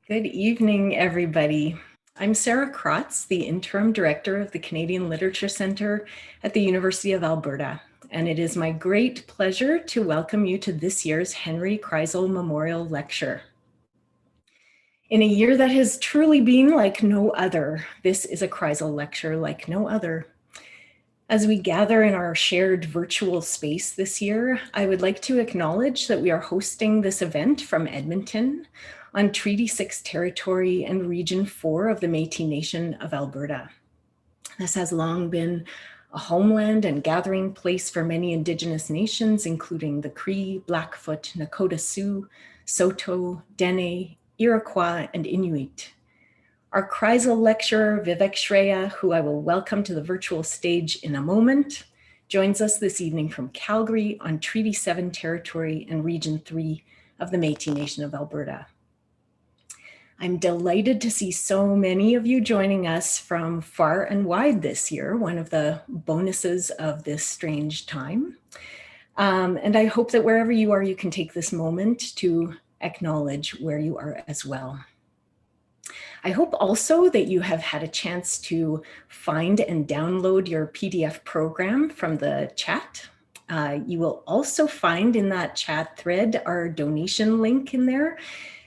Good evening, everybody. I'm Sarah Krotz, the Interim Director of the Canadian Literature Centre at the University of Alberta, and it is my great pleasure to welcome you to this year's Henry Kreisel Memorial Lecture. In a year that has truly been like no other, this is a Kreisel Lecture like no other. As we gather in our shared virtual space this year, I would like to acknowledge that we are hosting this event from Edmonton on Treaty 6 territory and Region 4 of the Métis Nation of Alberta. This has long been a homeland and gathering place for many Indigenous nations, including the Cree, Blackfoot, Nakota Sioux, Saulteaux, Dene, Iroquois, and Inuit. Our Kreisel lecturer, Vivek Shraya, who I will welcome to the virtual stage in a moment, joins us this evening from Calgary on Treaty 7 territory and Region 3 of the Métis Nation of Alberta. I'm delighted to see so many of you joining us from far and wide this year, one of the bonuses of this strange time. And I hope that wherever you are, you can take this moment to acknowledge where you are as well. I hope also that you have had a chance to find and download your PDF program from the chat. You will also find in that chat thread our donation link in there.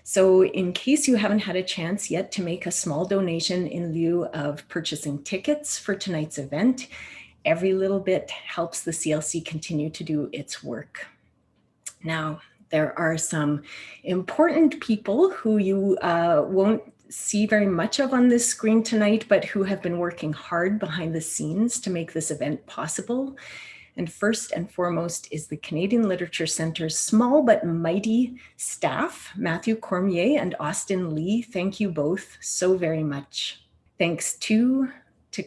So in case you haven't had a chance yet to make a small donation in lieu of purchasing tickets for tonight's event, every little bit helps the CLC continue to do its work. Now, there are some important people who you won't see very much of on this screen tonight, but who have been working hard behind the scenes to make this event possible. And first and foremost is the Canadian Literature Centre's small but mighty staff, Matthew Cormier and Austin Lee. Thank you both so very much. Thanks to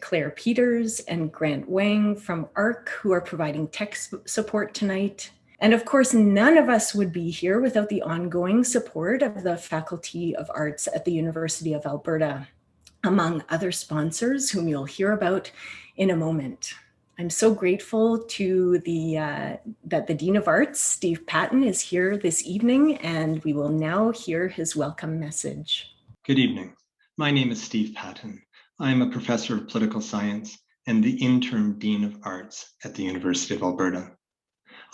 Claire Peters and Grant Wang from ARC, who are providing tech support tonight. And of course, none of us would be here without the ongoing support of the Faculty of Arts at the University of Alberta, among other sponsors whom you'll hear about in a moment. I'm so grateful to that the Dean of Arts, Steve Patton, is here this evening, and we will now hear his welcome message. Good evening. My name is Steve Patton. I am a professor of political science and the interim Dean of Arts at the University of Alberta.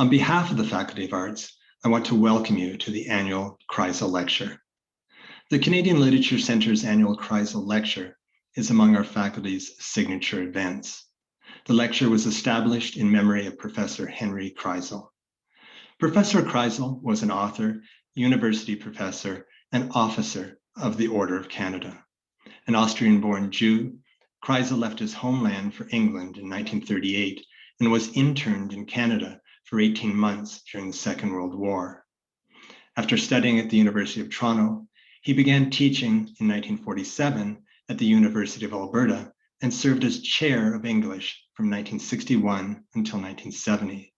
On behalf of the Faculty of Arts, I want to welcome you to the annual Kreisel Lecture. The Canadian Literature Centre's annual Kreisel Lecture is among our faculty's signature events. The lecture was established in memory of Professor Henry Kreisel. Professor Kreisel was an author, university professor, and officer of the Order of Canada. An Austrian-born Jew, Kreisel left his homeland for England in 1938 and was interned in Canada for 18 months during the Second World War. After studying at the University of Toronto, he began teaching in 1947 at the University of Alberta and served as chair of English from 1961 until 1970.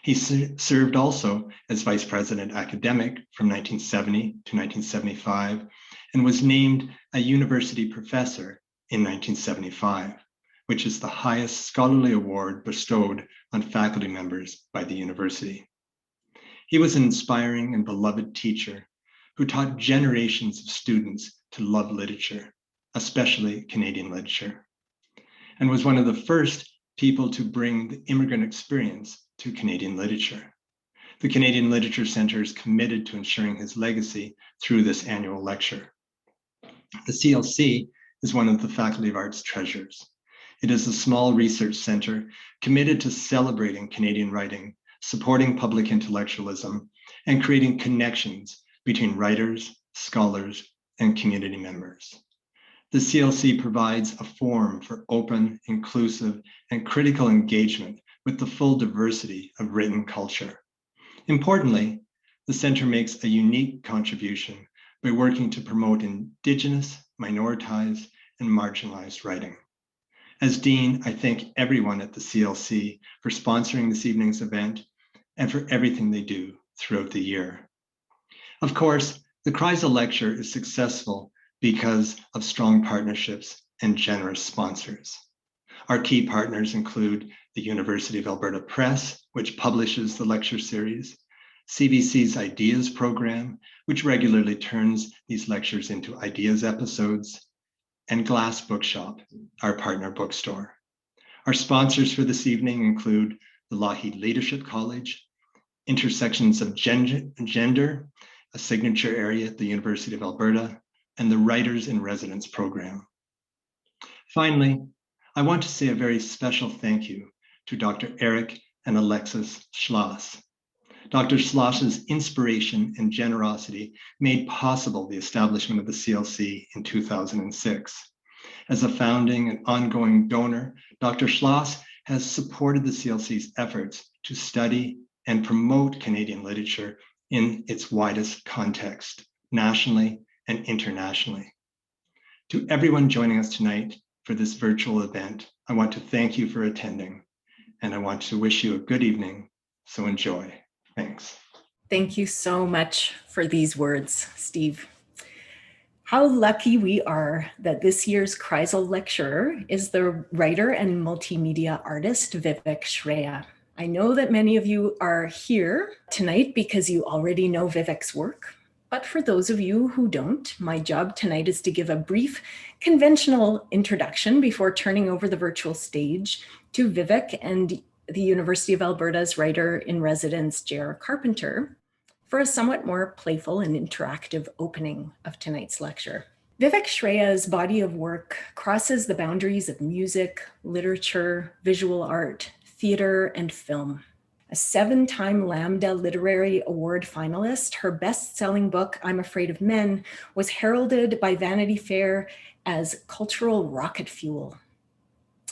He served also as vice president academic from 1970 to 1975 and was named a university professor in 1975, which is the highest scholarly award bestowed on faculty members by the university. He was an inspiring and beloved teacher who taught generations of students to love literature, especially Canadian literature, and was one of the first people to bring the immigrant experience to Canadian literature. The Canadian Literature Centre is committed to ensuring his legacy through this annual lecture. The CLC is one of the Faculty of Arts treasures. It is a small research centre committed to celebrating Canadian writing, supporting public intellectualism, and creating connections between writers, scholars, and community members. The CLC provides a forum for open, inclusive, and critical engagement with the full diversity of written culture. Importantly, the Centre makes a unique contribution by working to promote Indigenous, minoritized, and marginalized writing. As Dean, I thank everyone at the CLC for sponsoring this evening's event and for everything they do throughout the year. Of course, the Kreisel Lecture is successful because of strong partnerships and generous sponsors. Our key partners include the University of Alberta Press, which publishes the lecture series, CBC's Ideas program, which regularly turns these lectures into ideas episodes, and Glass Bookshop, our partner bookstore. Our sponsors for this evening include the Lougheed Leadership College, Intersections of Gender, a signature area at the University of Alberta, and the Writers in Residence program. Finally, I want to say a very special thank you to Dr. Eric and Alexis Schloss. Dr. Schloss's inspiration and generosity made possible the establishment of the CLC in 2006. As a founding and ongoing donor, Dr. Schloss has supported the CLC's efforts to study and promote Canadian literature in its widest context, nationally and internationally. To everyone joining us tonight for this virtual event, I want to thank you for attending, and I want to wish you a good evening, so enjoy. Thanks. Thank you so much for these words, Steve. How lucky we are that this year's Kreisel Lecturer is the writer and multimedia artist, Vivek Shraya. I know that many of you are here tonight because you already know Vivek's work. But for those of you who don't, my job tonight is to give a brief conventional introduction before turning over the virtual stage to Vivek and the University of Alberta's writer-in-residence, J.R. Carpenter, for a somewhat more playful and interactive opening of tonight's lecture. Vivek Shraya's body of work crosses the boundaries of music, literature, visual art, theater, and film. A 7-time Lambda Literary Award finalist, her best-selling book, I'm Afraid of Men, was heralded by Vanity Fair as cultural rocket fuel.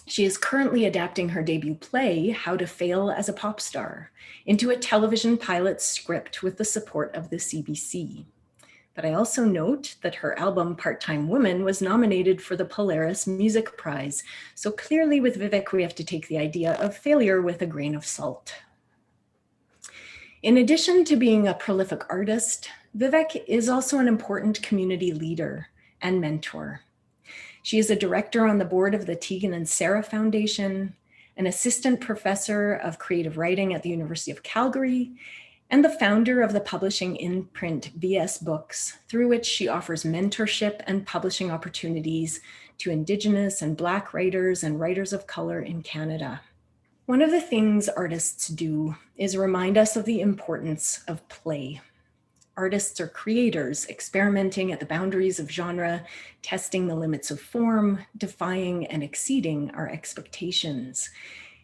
She is currently adapting her debut play, How to Fail as a Popstar, into a television pilot script with the support of the CBC. But I also note that her album, Part-Time Woman, was nominated for the Polaris Music Prize. So clearly with Vivek, we have to take the idea of failure with a grain of salt. In addition to being a prolific artist, Vivek is also an important community leader and mentor. She is a director on the board of the Tegan and Sara Foundation, an assistant professor of creative writing at the University of Calgary, and the founder of the publishing imprint VS Books, through which she offers mentorship and publishing opportunities to Indigenous and Black writers and writers of color in Canada. One of the things artists do is remind us of the importance of play. Artists are creators, experimenting at the boundaries of genre, testing the limits of form, defying and exceeding our expectations.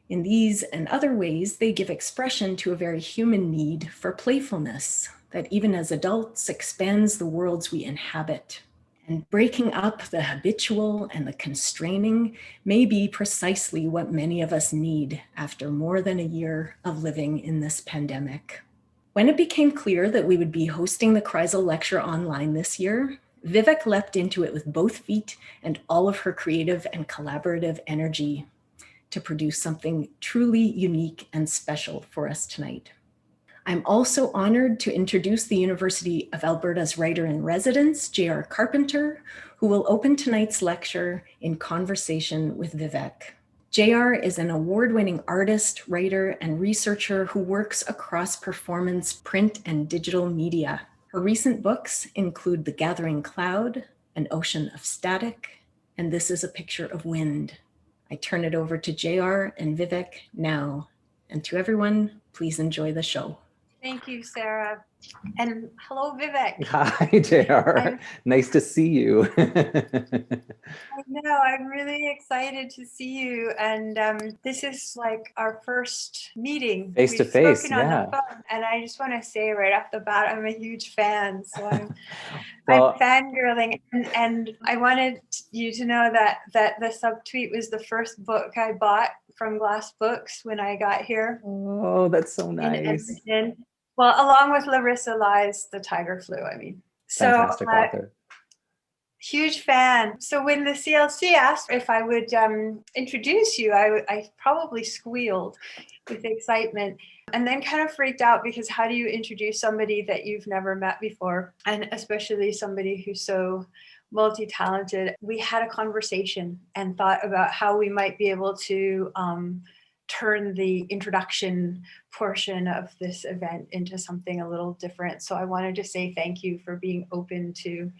In these and other ways, they give expression to a very human need for playfulness that even as adults expands the worlds we inhabit. And breaking up the habitual and the constraining may be precisely what many of us need after more than a year of living in this pandemic. When it became clear that we would be hosting the Kreisel Lecture online this year, Vivek leapt into it with both feet and all of her creative and collaborative energy to produce something truly unique and special for us tonight. I'm also honored to introduce the University of Alberta's writer-in-residence, J.R. Carpenter, who will open tonight's lecture in conversation with Vivek. J.R. is an award-winning artist, writer, and researcher who works across performance, print, and digital media. Her recent books include The Gathering Cloud, An Ocean of Static, and This is a Picture of Wind. I turn it over to J.R. and Vivek now. And to everyone, please enjoy the show. Thank you, Sarah. And hello, Vivek. Hi, JR. Nice to see you. I know, I'm really excited to see you. And this is like our first meeting. Face to face, on the phone, and I just want to say right off the bat, I'm a huge fan. So I'm fangirling. And I wanted you to know that the subtweet was the first book I bought from Glass Books when I got here. Oh, that's so nice. Well, along with Larissa Lai's The Tiger Flu, I mean. Fantastic author. Huge fan. So when the CLC asked if I would introduce you, I probably squealed with excitement and then kind of freaked out because how do you introduce somebody that you've never met before? And especially somebody who's so multi-talented. We had a conversation and thought about how we might be able to turn the introduction portion of this event into something a little different. So I wanted to say thank you for being open to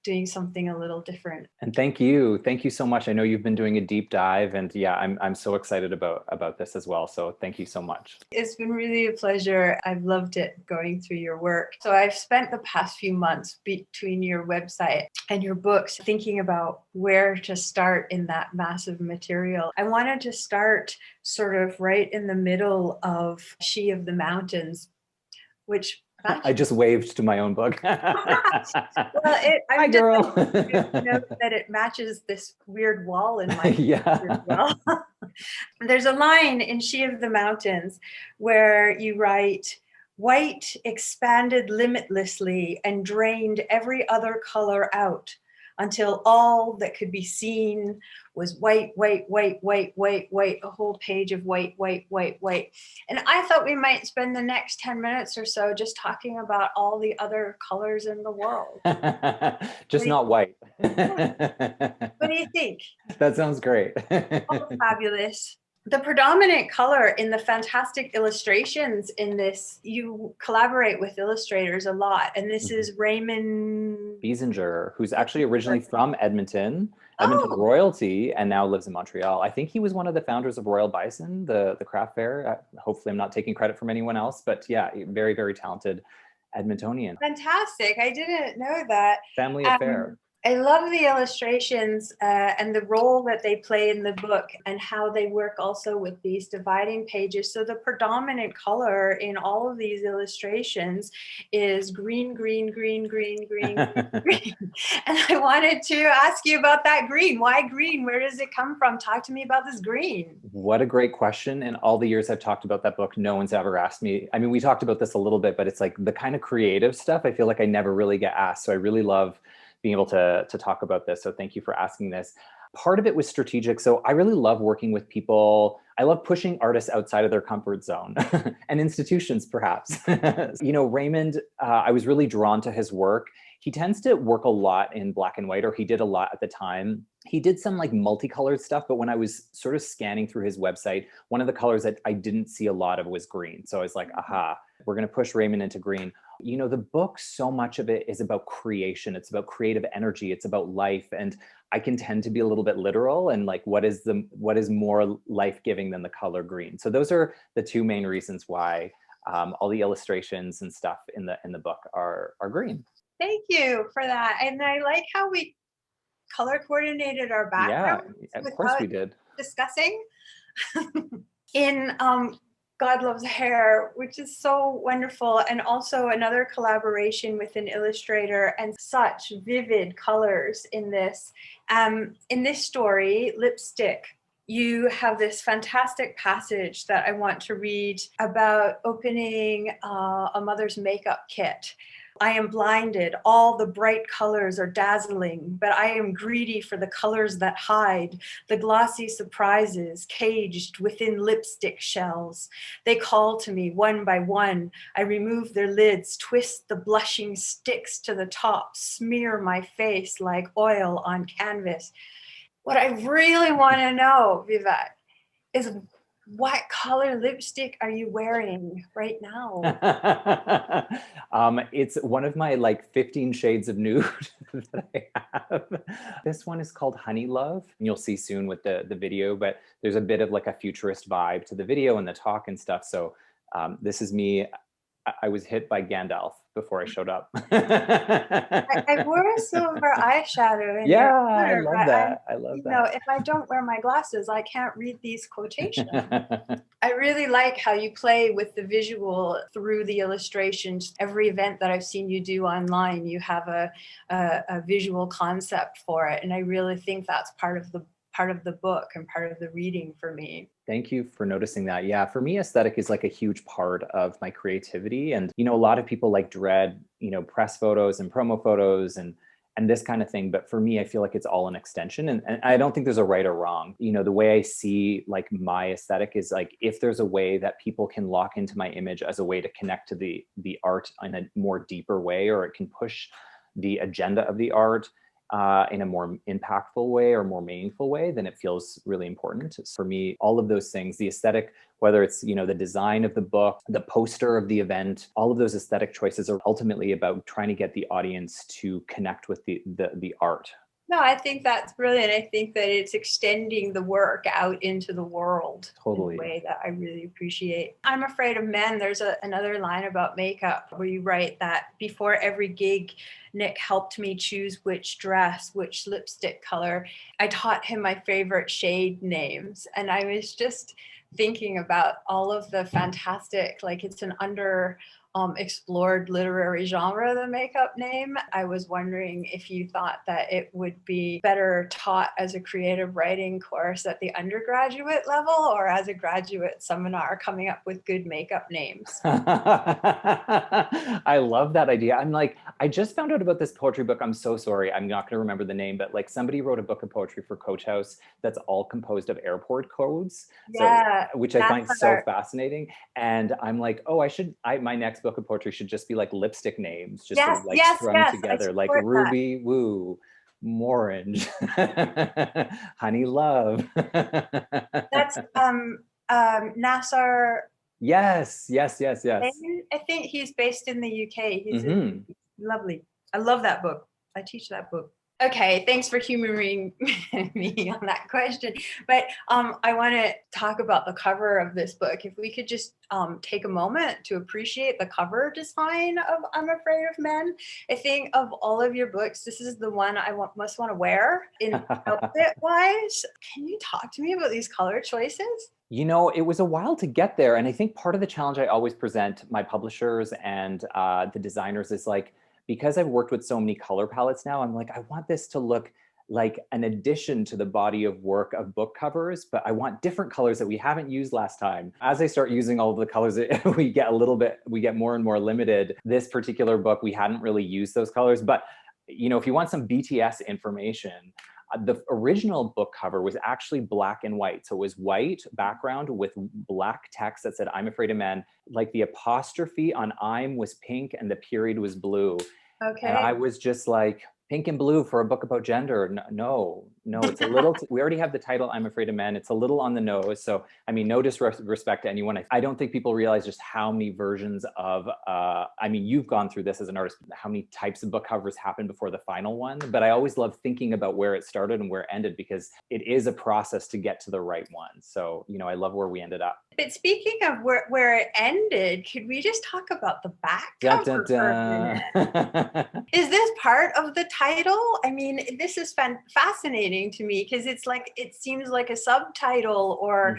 doing something a little different. And thank you so much. I know you've been doing a deep dive, and yeah, I'm so excited about this as well. So thank you so much. It's been really a pleasure. I've loved it going through your work. So I've spent the past few months between your website and your books thinking about where to start in that massive material. I wanted to start sort of right in the middle of She of the Mountains, which I just waved to my own book. Hi, girl. Note that it matches this weird wall in my yeah. well. There's a line in She of the Mountains where you write, "White expanded limitlessly and drained every other color out until all that could be seen was white, white, white, white, white, white, a whole page of white, white, white, white." And I thought we might spend the next 10 minutes or so just talking about all the other colors in the world. Just not white. What do you think? That sounds great. Oh, fabulous. The predominant color in the fantastic illustrations in this, you collaborate with illustrators a lot. And this is Raymond Biesinger, who's actually originally from Edmonton royalty, and now lives in Montreal. I think he was one of the founders of Royal Bison, the craft fair. Hopefully I'm not taking credit from anyone else, but yeah, very, very talented Edmontonian. Fantastic. I didn't know that. Family affair. I love the illustrations and the role that they play in the book and how they work also with these dividing pages. So the predominant color in all of these illustrations is green, green, green, green, green, green. And I wanted to ask you about that green. Why green? Where does it come from? Talk to me about this green. What a great question. In all the years I've talked about that book, no one's ever asked me. I mean, we talked about this a little bit, but it's like the kind of creative stuff I feel like I never really get asked. So I really love being able to talk about this. So thank you for asking this. Part of it was strategic. So I really love working with people. I love pushing artists outside of their comfort zone and institutions, perhaps. You know, Raymond, I was really drawn to his work. He tends to work a lot in black and white, or he did a lot at the time. He did some like multicolored stuff, but when I was sort of scanning through his website, one of the colors that I didn't see a lot of was green. So I was like, aha, we're going to push Raymond into green. You know, the book, so much of it is about creation. It's about creative energy. It's about life. And I can tend to be a little bit literal and like, what is more life-giving than the color green? So those are the two main reasons why all the illustrations and stuff in the book are green. Thank you for that. And I like how we color coordinated our background. Yeah, of course we did. Discussing. In God Loves Hair, which is so wonderful, and also another collaboration with an illustrator, and such vivid colors in this. In this story, Lipstick, you have this fantastic passage that I want to read about opening a mother's makeup kit. "I am blinded, all the bright colors are dazzling, but I am greedy for the colors that hide, the glossy surprises caged within lipstick shells. They call to me one by one. I remove their lids, twist the blushing sticks to the top, smear my face like oil on canvas." What I really want to know, Vivek, is what color lipstick are you wearing right now? It's one of my like 15 shades of nude that I have. This one is called Honey Love. And you'll see soon with the video, but there's a bit of like a futurist vibe to the video and the talk and stuff. So this is me. I was hit by Gandalf before I showed up. I wore a silver eyeshadow. Yeah, I love that. I love that. You know, if I don't wear my glasses, I can't read these quotations. I really like how you play with the visual through the illustrations. Every event that I've seen you do online, you have a visual concept for it. And I really think that's part of the book and part of the reading for me. Thank you for noticing that. Yeah, for me, aesthetic is like a huge part of my creativity. And, you know, a lot of people like dread, you know, press photos and promo photos and this kind of thing. But for me, I feel like it's all an extension. And I don't think there's a right or wrong. You know, the way I see like my aesthetic is like, if there's a way that people can lock into my image as a way to connect to the art in a more deeper way, or it can push the agenda of the art in a more impactful way or more meaningful way, then it feels really important. For me, all of those things, the aesthetic, whether it's, the design of the book, the poster of the event, all of those aesthetic choices are ultimately about trying to get the audience to connect with the art. No, I think that's brilliant. I think that it's extending the work out into the world Totally. in a way that I really appreciate. I'm Afraid of Men. There's another line about makeup where you write that before every gig, Nick helped me choose which dress, which lipstick color. I taught him my favorite shade names. And I was just thinking about all of the fantastic, like it's an explored literary genre, the makeup name. I was wondering if you thought that it would be better taught as a creative writing course at the undergraduate level or as a graduate seminar coming up with good makeup names. I love that idea. I just found out about this poetry book. I'm so sorry. I'm not going to remember the name, but somebody wrote a book of poetry for Coach House that's all composed of airport codes. Yeah, so, which I find so fascinating. And I'm like, oh, my next book of poetry should just be lipstick names, just sort of strung together, like Ruby Woo, Morange, Honey Love. That's Nassar. Yes. I think he's based in the UK. He's lovely. I love that book. I teach that book. Okay, thanks for humoring me on that question. But I want to talk about the cover of this book. If we could just take a moment to appreciate the cover design of I'm Afraid of Men. I think of all of your books, this is the one I must want to wear in outfit-wise. Can you talk to me about these color choices? It was a while to get there. And I think part of the challenge I always present my publishers and the designers is because I've worked with so many color palettes now, I'm I want this to look like an addition to the body of work of book covers, but I want different colors that we haven't used last time. As I start using all of the colors, we get more and more limited. This particular book, we hadn't really used those colors, but if you want some BTS information, the original book cover was actually black and white. So it was white background with black text that said, I'm Afraid of Men. The apostrophe on I'm was pink and the period was blue. Okay. And I was just pink and blue for a book about gender. No, it's a little, we already have the title, I'm Afraid of Men. It's a little on the nose. So, no disrespect to anyone. I don't think people realize just how many versions of, you've gone through this as an artist, how many types of book covers happen before the final one. But I always love thinking about where it started and where it ended, because it is a process to get to the right one. So, I love where we ended up. But speaking of where it ended, could we just talk about the back cover for a minute? Is this part of the title? This is fascinating to me because it seems like a subtitle or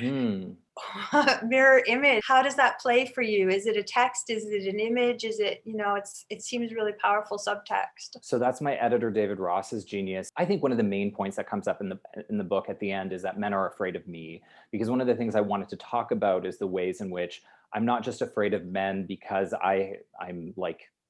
mirror image. How does that play for you? Is it a text? Is it an image? Is it, it seems really powerful subtext. So that's my editor, David Ross's genius. I think one of the main points that comes up in the book at the end is that men are afraid of me, because one of the things I wanted to talk about is the ways in which I'm not just afraid of men because I'm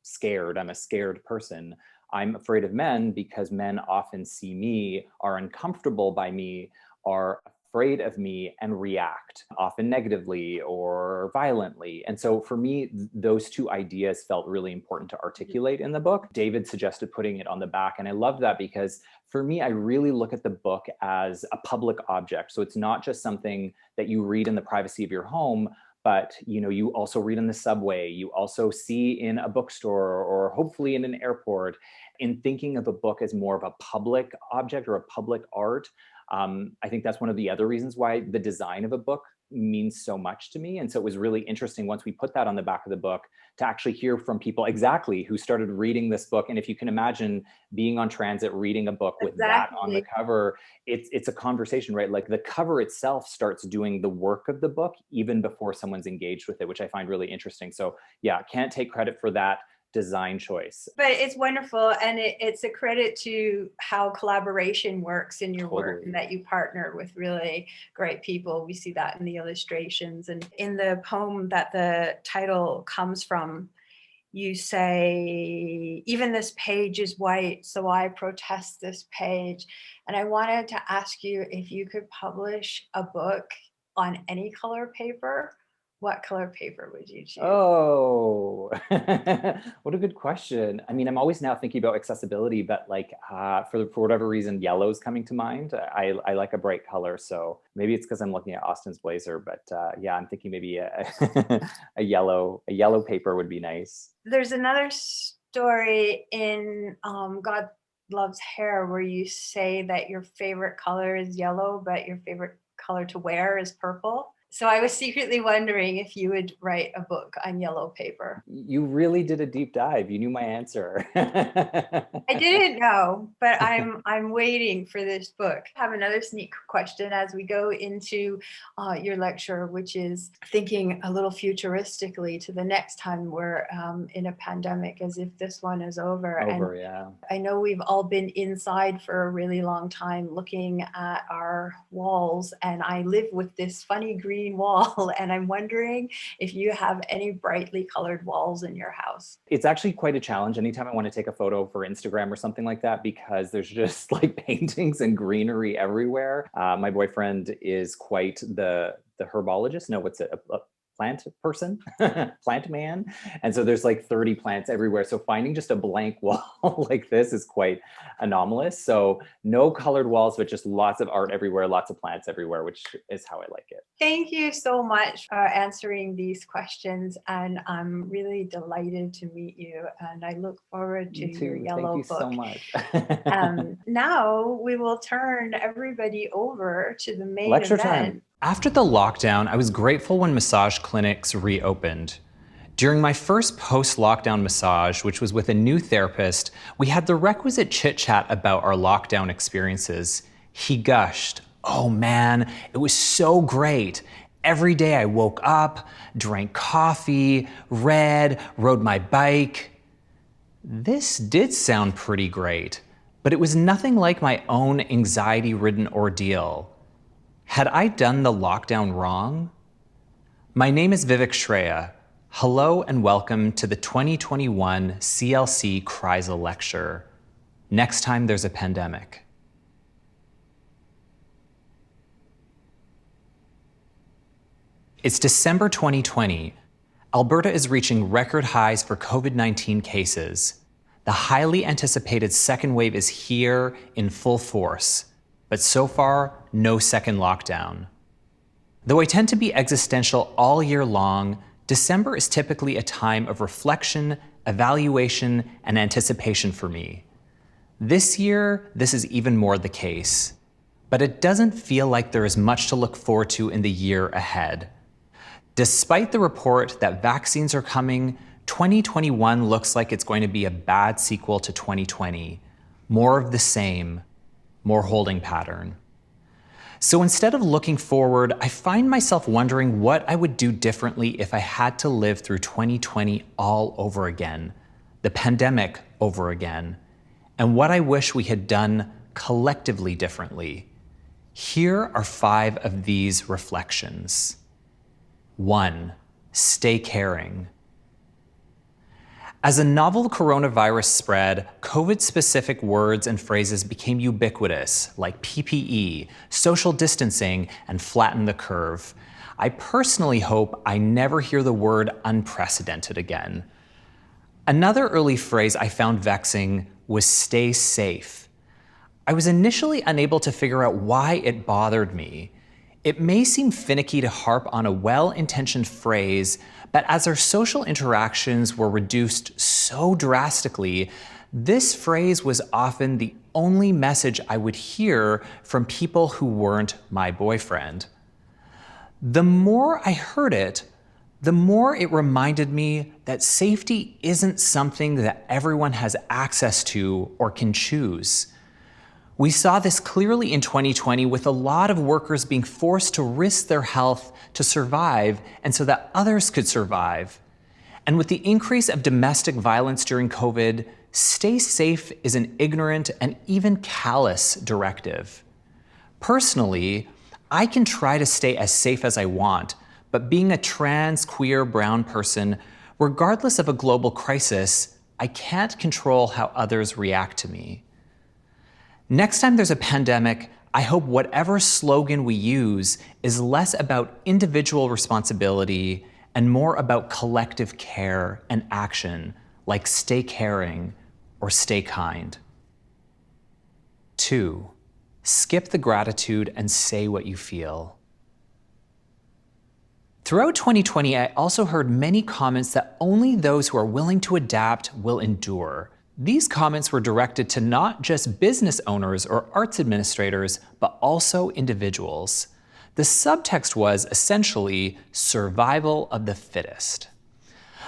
scared. I'm a scared person. I'm afraid of men because men often see me, are uncomfortable by me, are afraid of me, and react, often negatively or violently. And so for me, those two ideas felt really important to articulate in the book. David suggested putting it on the back, and I loved that because for me, I really look at the book as a public object. So it's not just something that you read in the privacy of your home, but you also read in the subway, you also see in a bookstore, or hopefully in an airport. In thinking of a book as more of a public object or a public art, I think that's one of the other reasons why the design of a book means so much to me. And so it was really interesting once we put that on the back of the book to actually hear from people exactly who started reading this book. And if you can imagine being on transit, reading a book with that on the cover, it's a conversation, right? The cover itself starts doing the work of the book even before someone's engaged with it, which I find really interesting. So yeah, can't take credit for that design choice. But it's wonderful, and it's a credit to how collaboration works in your work, and that you partner with really great people. We see that in the illustrations and in the poem that the title comes from. You say, even this page is white, so I protest this page. And I wanted to ask you if you could publish a book on any color paper, what color paper would you choose? Oh, what a good question. I mean, I'm always now thinking about accessibility, but like for whatever reason, yellow's coming to mind. I like a bright color, so maybe it's because I'm looking at Austin's blazer, but yeah, I'm thinking maybe a yellow paper would be nice. There's another story in God Loves Hair where you say that your favorite color is yellow, but your favorite color to wear is purple. So I was secretly wondering if you would write a book on yellow paper. You really did a deep dive. You knew my answer. I didn't know, but I'm waiting for this book. I have another sneak question as we go into your lecture, which is thinking a little futuristically to the next time we're in a pandemic, as if this one is over. And yeah. I know we've all been inside for a really long time looking at our walls, and I live with this funny green wall, and I'm wondering if you have any brightly colored walls in your house. It's actually quite a challenge anytime I want to take a photo for Instagram or something like that, because there's just like paintings and greenery everywhere. My boyfriend is quite the herbologist. No, what's it? A plant person, plant man. And so there's like 30 plants everywhere. So finding just a blank wall like this is quite anomalous. So no colored walls, but just lots of art everywhere, lots of plants everywhere, which is how I like it. Thank you so much for answering these questions. And I'm really delighted to meet you. And I look forward to your yellow book. Thank you so much. Now we will turn everybody over to the main lecture event. time. After the lockdown, I was grateful when massage clinics reopened. During my first post-lockdown massage, which was with a new therapist, we had the requisite chit-chat about our lockdown experiences. He gushed, "Oh man, it was so great. Every day I woke up, drank coffee, read, rode my bike." This did sound pretty great, but it was nothing like my own anxiety-ridden ordeal. Had I done the lockdown wrong? My name is Vivek Shraya. Hello and welcome to the 2021 CLC Kreisel Lecture. Next time there's a pandemic. It's December 2020. Alberta is reaching record highs for COVID-19 cases. The highly anticipated second wave is here in full force. But so far, no second lockdown. Though I tend to be existential all year long, December is typically a time of reflection, evaluation, and anticipation for me. This year, this is even more the case. But it doesn't feel like there is much to look forward to in the year ahead. Despite the report that vaccines are coming, 2021 looks like it's going to be a bad sequel to 2020. More of the same. More holding pattern. So instead of looking forward, I find myself wondering what I would do differently if I had to live through 2020 all over again, the pandemic over again, and what I wish we had done collectively differently. Here are 5 of these reflections. 1, stay caring. As the novel coronavirus spread, COVID-specific words and phrases became ubiquitous, like PPE, social distancing, and flatten the curve. I personally hope I never hear the word unprecedented again. Another early phrase I found vexing was stay safe. I was initially unable to figure out why it bothered me. It may seem finicky to harp on a well-intentioned phrase, but as our social interactions were reduced so drastically, this phrase was often the only message I would hear from people who weren't my boyfriend. The more I heard it, the more it reminded me that safety isn't something that everyone has access to or can choose. We saw this clearly in 2020 with a lot of workers being forced to risk their health to survive and so that others could survive. And with the increase of domestic violence during COVID, stay safe is an ignorant and even callous directive. Personally, I can try to stay as safe as I want, but being a trans, queer, brown person, regardless of a global crisis, I can't control how others react to me. Next time there's a pandemic, I hope whatever slogan we use is less about individual responsibility and more about collective care and action, like stay caring or stay kind. 2, skip the gratitude and say what you feel. Throughout 2020, I also heard many comments that only those who are willing to adapt will endure. These comments were directed to not just business owners or arts administrators, but also individuals. The subtext was essentially survival of the fittest.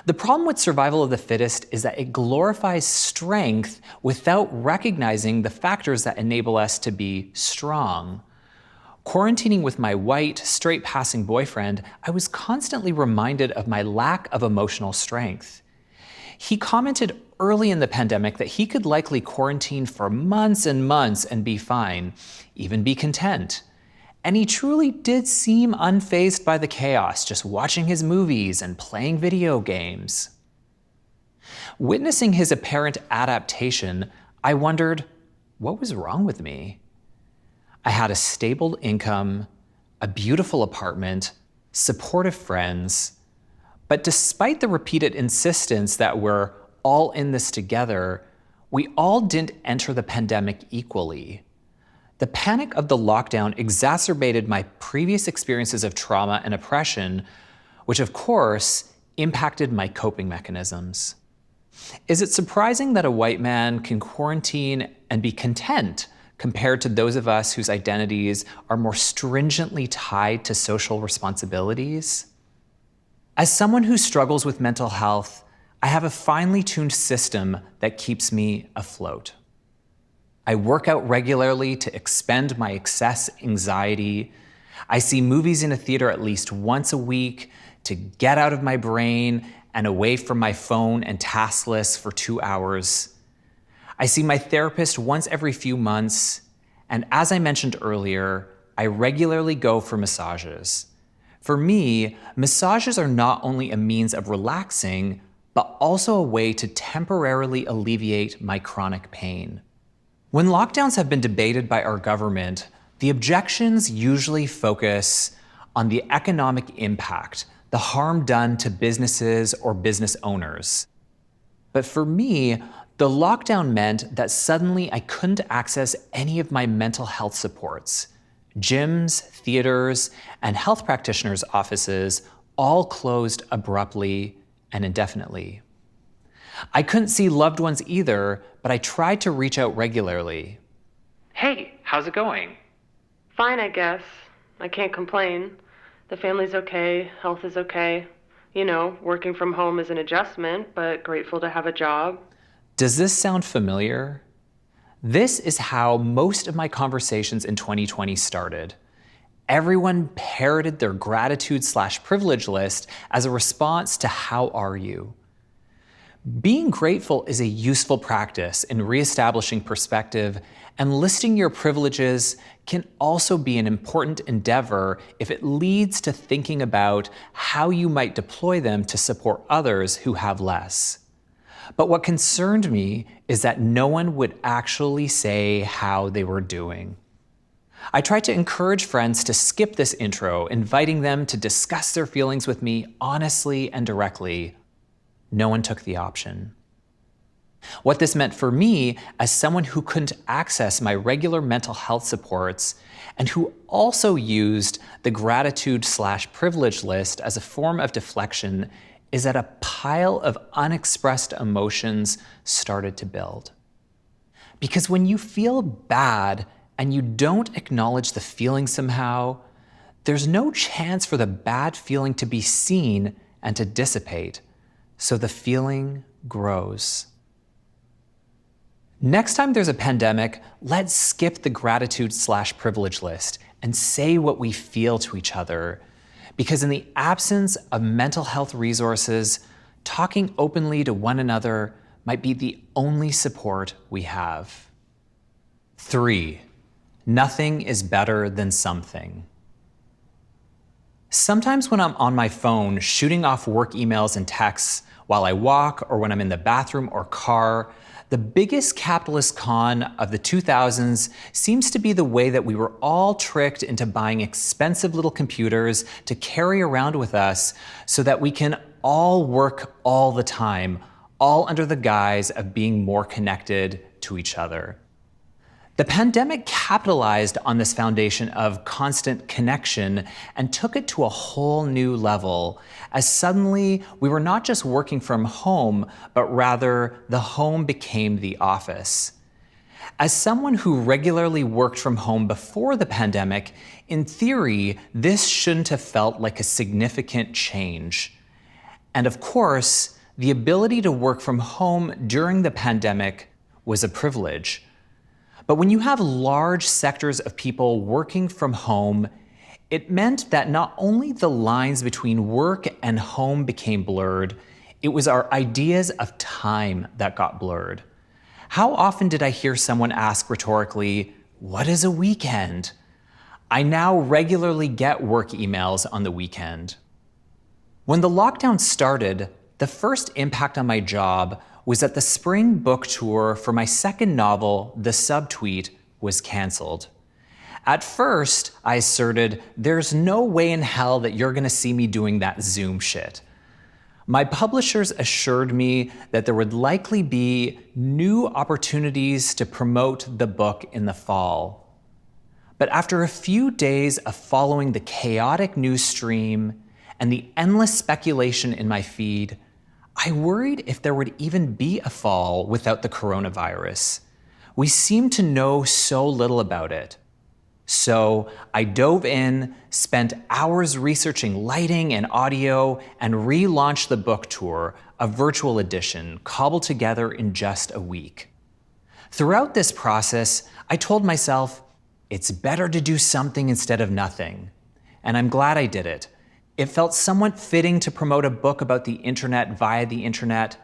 The problem with survival of the fittest is that it glorifies strength without recognizing the factors that enable us to be strong. Quarantining with my white, straight-passing boyfriend, I was constantly reminded of my lack of emotional strength. He commented early in the pandemic that he could likely quarantine for months and months and be fine, even be content. And he truly did seem unfazed by the chaos, just watching his movies and playing video games. Witnessing his apparent adaptation, I wondered, what was wrong with me? I had a stable income, a beautiful apartment, supportive friends, but despite the repeated insistence that we're all in this together, we all didn't enter the pandemic equally. The panic of the lockdown exacerbated my previous experiences of trauma and oppression, which of course impacted my coping mechanisms. Is it surprising that a white man can quarantine and be content compared to those of us whose identities are more stringently tied to social responsibilities? As someone who struggles with mental health, I have a finely tuned system that keeps me afloat. I work out regularly to expend my excess anxiety. I see movies in a theater at least once a week to get out of my brain and away from my phone and task lists for 2 hours. I see my therapist once every few months, and as I mentioned earlier, I regularly go for massages. For me, massages are not only a means of relaxing, but also a way to temporarily alleviate my chronic pain. When lockdowns have been debated by our government, the objections usually focus on the economic impact, the harm done to businesses or business owners. But for me, the lockdown meant that suddenly I couldn't access any of my mental health supports. Gyms, theaters, and health practitioners' offices all closed abruptly and indefinitely. I couldn't see loved ones either, but I tried to reach out regularly. Hey, how's it going? Fine, I guess. I can't complain. The family's okay, health is okay. You know, working from home is an adjustment, but grateful to have a job. Does this sound familiar? This is how most of my conversations in 2020 started. Everyone parroted their gratitude/privilege list as a response to how are you? Being grateful is a useful practice in reestablishing perspective, and listing your privileges can also be an important endeavor if it leads to thinking about how you might deploy them to support others who have less. But what concerned me is that no one would actually say how they were doing. I tried to encourage friends to skip this intro, inviting them to discuss their feelings with me honestly and directly. No one took the option. What this meant for me, as someone who couldn't access my regular mental health supports and who also used the gratitude/privilege list as a form of deflection, is that a pile of unexpressed emotions started to build. Because when you feel bad and you don't acknowledge the feeling somehow, there's no chance for the bad feeling to be seen and to dissipate. So the feeling grows. Next time there's a pandemic, let's skip the gratitude/privilege list and say what we feel to each other. Because in the absence of mental health resources, talking openly to one another might be the only support we have. 3, nothing is better than something. Sometimes when I'm on my phone shooting off work emails and texts while I walk or when I'm in the bathroom or car, the biggest capitalist con of the 2000s seems to be the way that we were all tricked into buying expensive little computers to carry around with us so that we can all work all the time, all under the guise of being more connected to each other. The pandemic capitalized on this foundation of constant connection and took it to a whole new level, as suddenly we were not just working from home, but rather the home became the office. As someone who regularly worked from home before the pandemic, in theory, this shouldn't have felt like a significant change. And of course, the ability to work from home during the pandemic was a privilege. But when you have large sectors of people working from home, it meant that not only the lines between work and home became blurred, it was our ideas of time that got blurred. How often did I hear someone ask rhetorically, "What is a weekend?" I now regularly get work emails on the weekend. When the lockdown started, the first impact on my job was that the spring book tour for my second novel, The Subtweet, was canceled. At first, I asserted, there's no way in hell that you're gonna see me doing that Zoom shit. My publishers assured me that there would likely be new opportunities to promote the book in the fall. But after a few days of following the chaotic news stream and the endless speculation in my feed, I worried if there would even be a fall without the coronavirus. We seem to know so little about it. So I dove in, spent hours researching lighting and audio, and relaunched the book tour, a virtual edition cobbled together in just a week. Throughout this process, I told myself, it's better to do something instead of nothing. And I'm glad I did it. It felt somewhat fitting to promote a book about the internet via the internet.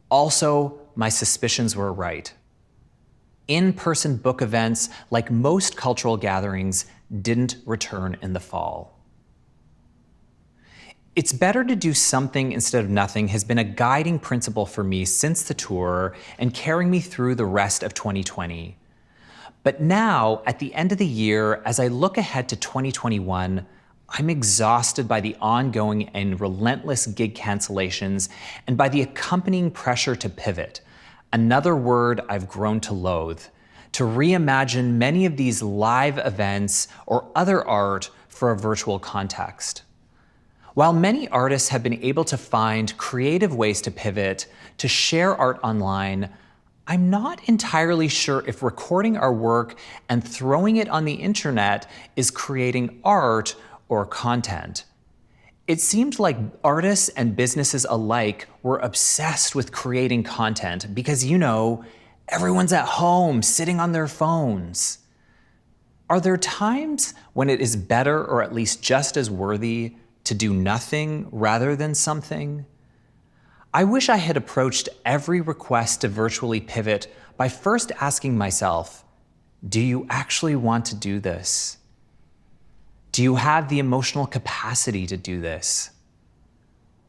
Also, my suspicions were right. In-person book events, like most cultural gatherings, didn't return in the fall. It's better to do something instead of nothing has been a guiding principle for me since the tour and carrying me through the rest of 2020. But now, at the end of the year, as I look ahead to 2021, I'm exhausted by the ongoing and relentless gig cancellations and by the accompanying pressure to pivot, another word I've grown to loathe, to reimagine many of these live events or other art for a virtual context. While many artists have been able to find creative ways to pivot, to share art online, I'm not entirely sure if recording our work and throwing it on the internet is creating art or content. It seemed like artists and businesses alike were obsessed with creating content because, everyone's at home sitting on their phones. Are there times when it is better or at least just as worthy to do nothing rather than something? I wish I had approached every request to virtually pivot by first asking myself, do you actually want to do this? Do you have the emotional capacity to do this?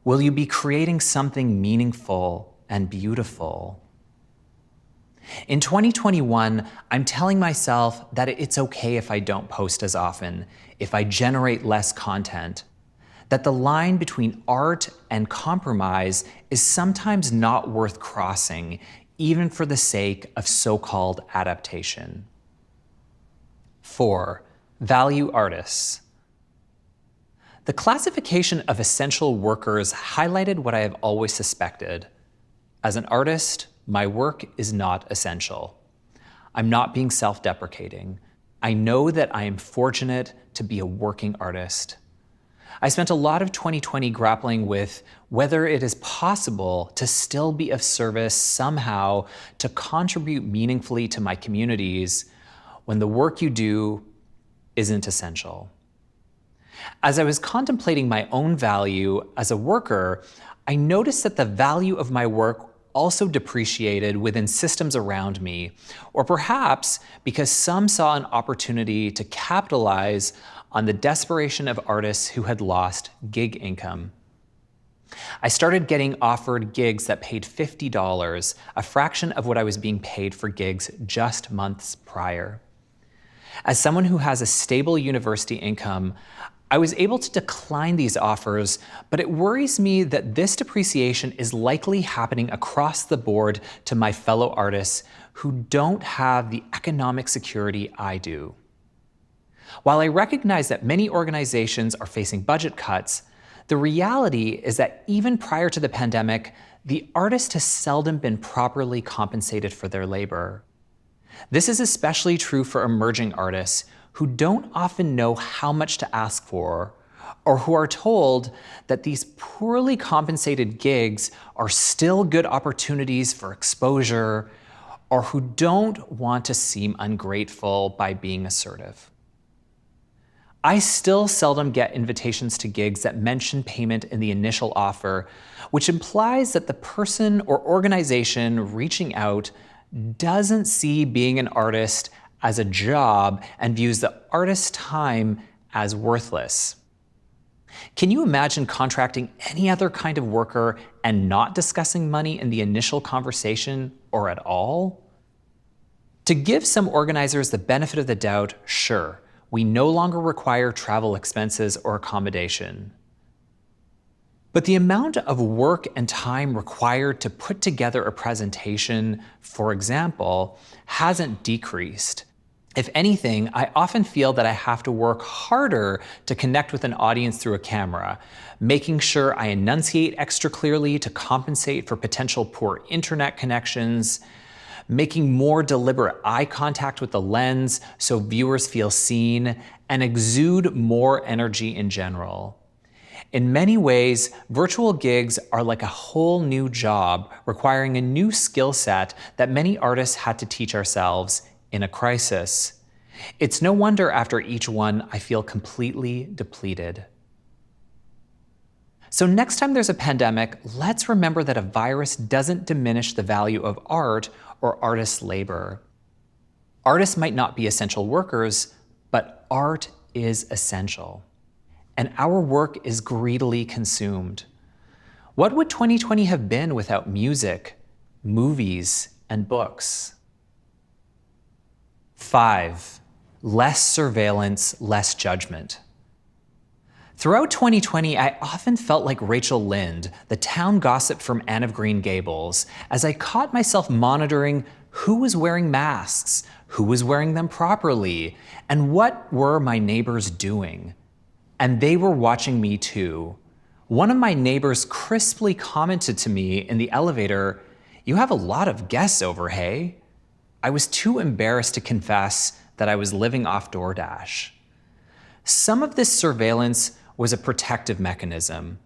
Will you be creating something meaningful and beautiful? In 2021, I'm telling myself that it's okay if I don't post as often, if I generate less content, that the line between art and compromise is sometimes not worth crossing, even for the sake of so-called adaptation. 4. Value artists. The classification of essential workers highlighted what I have always suspected. As an artist, my work is not essential. I'm not being self-deprecating. I know that I am fortunate to be a working artist. I spent a lot of 2020 grappling with whether it is possible to still be of service somehow to contribute meaningfully to my communities when the work you do isn't essential. As I was contemplating my own value as a worker, I noticed that the value of my work also depreciated within systems around me, or perhaps because some saw an opportunity to capitalize on the desperation of artists who had lost gig income. I started getting offered gigs that paid $50, a fraction of what I was being paid for gigs just months prior. As someone who has a stable university income, I was able to decline these offers, but it worries me that this depreciation is likely happening across the board to my fellow artists who don't have the economic security I do. While I recognize that many organizations are facing budget cuts, the reality is that even prior to the pandemic, the artist has seldom been properly compensated for their labor. This is especially true for emerging artists who don't often know how much to ask for, or who are told that these poorly compensated gigs are still good opportunities for exposure, or who don't want to seem ungrateful by being assertive. I still seldom get invitations to gigs that mention payment in the initial offer, which implies that the person or organization reaching out doesn't see being an artist as a job and views the artist's time as worthless. Can you imagine contracting any other kind of worker and not discussing money in the initial conversation or at all? To give some organizers the benefit of the doubt, sure, we no longer require travel expenses or accommodation. But the amount of work and time required to put together a presentation, for example, hasn't decreased. If anything, I often feel that I have to work harder to connect with an audience through a camera, making sure I enunciate extra clearly to compensate for potential poor internet connections, making more deliberate eye contact with the lens so viewers feel seen, and exude more energy in general. In many ways, virtual gigs are like a whole new job, requiring a new skill set that many artists had to teach ourselves in a crisis. It's no wonder after each one I feel completely depleted. So next time there's a pandemic, let's remember that a virus doesn't diminish the value of art or artists' labor. Artists might not be essential workers, but art is essential. And our work is greedily consumed. What would 2020 have been without music, movies, and books? 5, less surveillance, less judgment. Throughout 2020, I often felt like Rachel Lynde, the town gossip from Anne of Green Gables, as I caught myself monitoring who was wearing masks, who was wearing them properly, and what were my neighbors doing. And they were watching me too. One of my neighbors crisply commented to me in the elevator, "You have a lot of guests over, hey?" I was too embarrassed to confess that I was living off DoorDash. Some of this surveillance was a protective mechanism.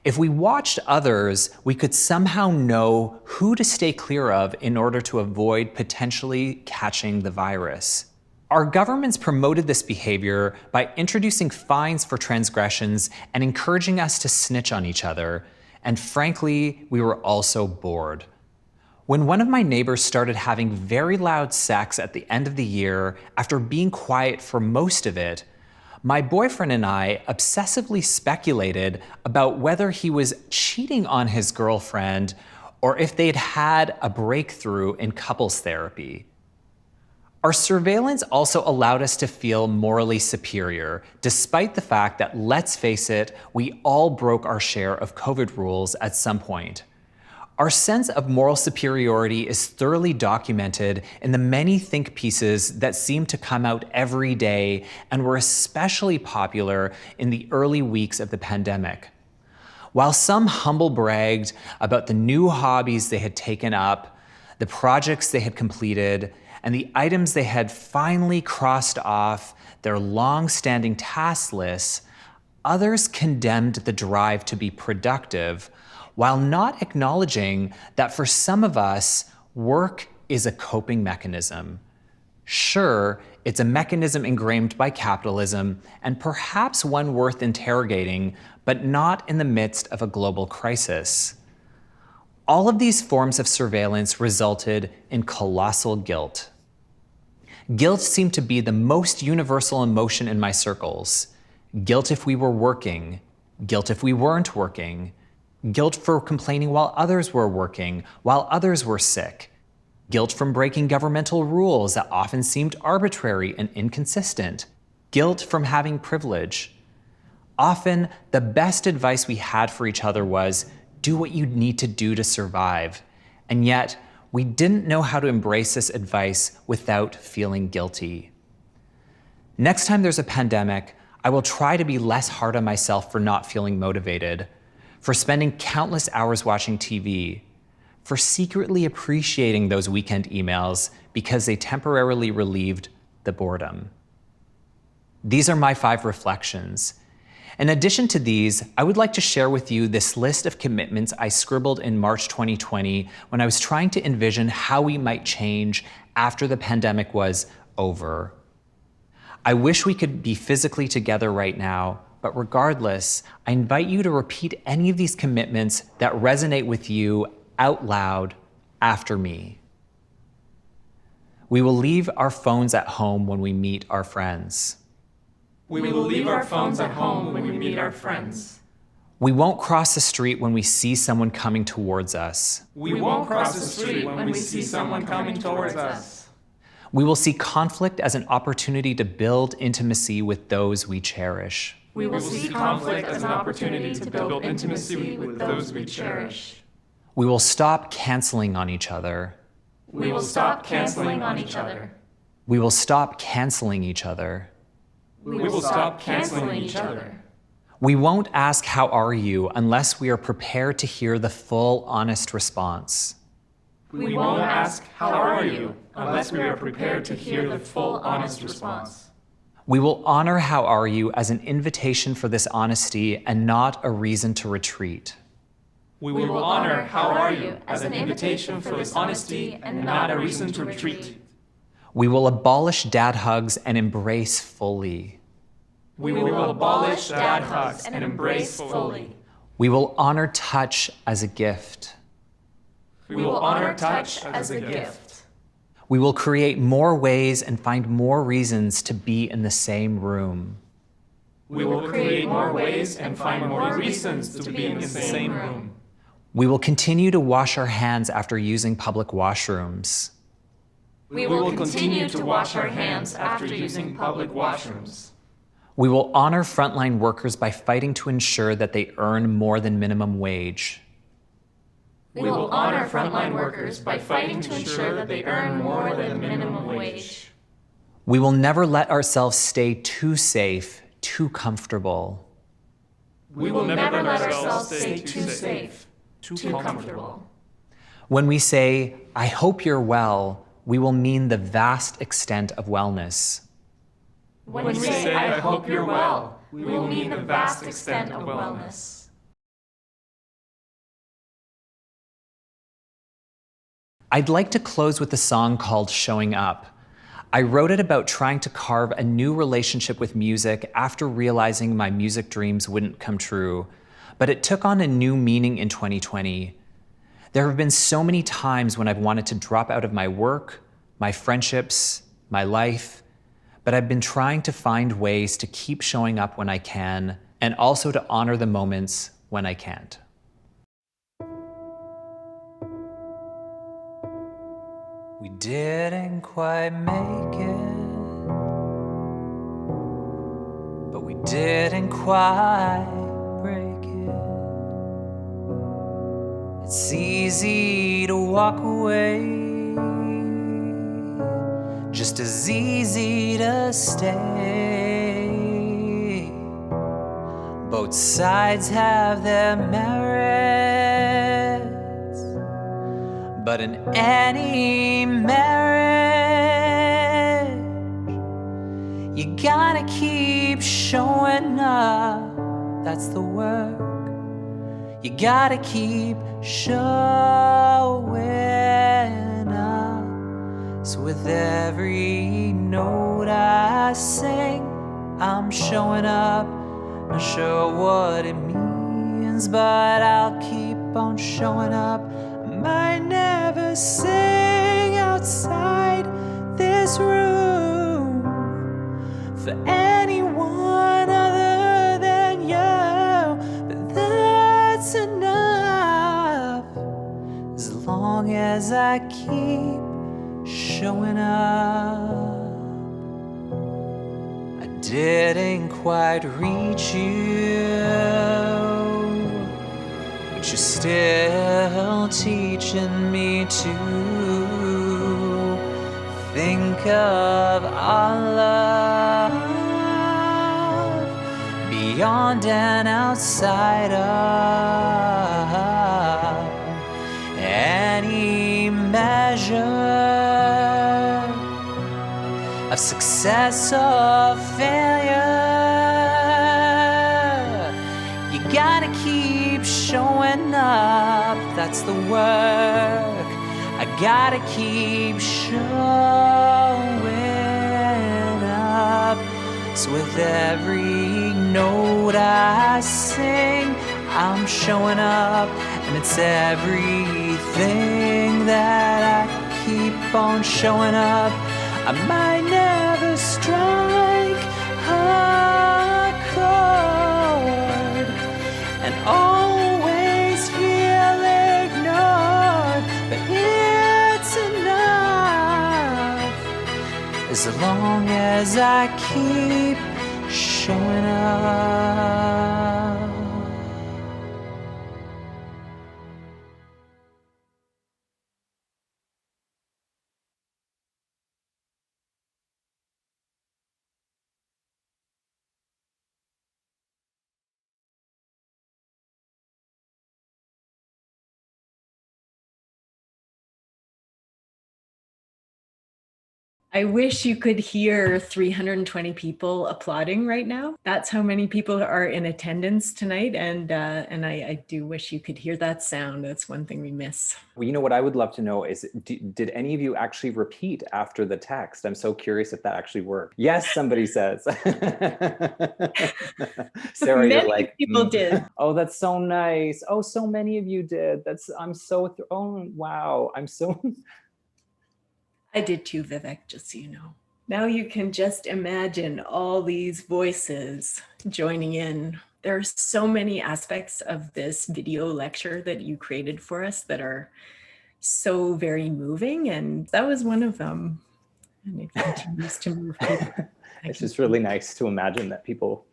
If we watched others, we could somehow know who to stay clear of in order to avoid potentially catching the virus. Our governments promoted this behavior by introducing fines for transgressions and encouraging us to snitch on each other. And frankly, we were also bored. When one of my neighbors started having very loud sex at the end of the year after being quiet for most of it, my boyfriend and I obsessively speculated about whether he was cheating on his girlfriend or if they'd had a breakthrough in couples therapy. Our surveillance also allowed us to feel morally superior, despite the fact that, let's face it, we all broke our share of COVID rules at some point. Our sense of moral superiority is thoroughly documented in the many think pieces that seem to come out every day and were especially popular in the early weeks of the pandemic. While some humble bragged about the new hobbies they had taken up, the projects they had completed, and the items they had finally crossed off their long-standing task lists, others condemned the drive to be productive, while not acknowledging that for some of us, work is a coping mechanism. Sure, it's a mechanism ingrained by capitalism, and perhaps one worth interrogating, but not in the midst of a global crisis. All of these forms of surveillance resulted in colossal guilt. Guilt seemed to be the most universal emotion in my circles. Guilt if we were working, guilt if we weren't working, guilt for complaining while others were working, while others were sick, guilt from breaking governmental rules that often seemed arbitrary and inconsistent, guilt from having privilege. Often, the best advice we had for each other was, do what you need to do to survive. And yet, we didn't know how to embrace this advice without feeling guilty. Next time there's a pandemic, I will try to be less hard on myself for not feeling motivated, for spending countless hours watching TV, for secretly appreciating those weekend emails because they temporarily relieved the boredom. These are my 5 reflections. In addition to these, I would like to share with you this list of commitments I scribbled in March 2020 when I was trying to envision how we might change after the pandemic was over. I wish we could be physically together right now, but regardless, I invite you to repeat any of these commitments that resonate with you out loud after me. We will leave our phones at home when we meet our friends. We will leave our phones at home when we meet our friends. We won't cross the street when we see someone coming towards us. We won't cross the street when we see someone coming towards us. We will see conflict as an opportunity to build intimacy with those we cherish. We will see conflict as an opportunity to build intimacy with those we cherish. We will stop canceling on each other. We will stop canceling on each other. We will stop canceling each other. We will stop canceling each other. We won't ask how are you unless we are prepared to hear the full, honest response. We won't ask how are you unless we are prepared to hear the full, honest response. We will honor how are you as an invitation for this honesty and not a reason to retreat. We will honor how are you as an invitation for this honesty and not a reason to retreat. We will abolish dad hugs and embrace fully. We will abolish dad hugs and embrace fully. We will honor touch as a gift. We will honor touch as a gift. We will create more ways and find more reasons to be in the same room. We will create more ways and find more reasons to be in the same room. We will continue to wash our hands after using public washrooms. We will continue to wash our hands after using public washrooms. We will honor frontline workers by fighting to ensure that they earn more than minimum wage. We will honor frontline workers by fighting to ensure that they earn more than minimum wage. We will never let ourselves stay too safe, too comfortable. We will never let ourselves stay too safe, too comfortable. When we say, I hope you're well, we will mean the vast extent of wellness. When we say, I hope you're well, we will mean the vast extent of wellness. I'd like to close with a song called Showing Up. I wrote it about trying to carve a new relationship with music after realizing my music dreams wouldn't come true, but it took on a new meaning in 2020. There have been so many times when I've wanted to drop out of my work, my friendships, my life, but I've been trying to find ways to keep showing up when I can, and also to honor the moments when I can't. We didn't quite make it, but we didn't quite break it. It's easy to walk away, just as easy to stay. Both sides have their merits, but in any marriage, you gotta keep showing up. That's the work. You gotta keep showing up. So with every note I sing, I'm showing up. Not sure what it means, but I'll keep on showing up. I might never sing outside this room, for anyone other than you, but that's enough as long as I keep showing up. I didn't quite reach you, but you're still teaching me to think of our love beyond and outside of any measure of success or failure. You gotta keep showing up, that's the work. I gotta keep showing up. So with every note I sing, I'm showing up, and it's everything that I keep on showing up. I might never strike a chord and always feel ignored, but it's enough as long as I keep showing up. I wish you could hear 320 people applauding right now. That's how many people are in attendance tonight. And I do wish you could hear that sound. That's one thing we miss. Well, you know what I would love to know is, did any of you actually repeat after the text? I'm so curious if that actually worked. Yes, somebody says. Sarah, Many you're like, people did. Oh, that's so nice. Oh, so many of you did. I'm so, oh, wow. I'm so. I did too, Vivek, just so you know. Now you can just imagine all these voices joining in. There are so many aspects of this video lecture that you created for us that are so very moving, and that was one of them. And it continues to move people. It's just really nice to imagine that people,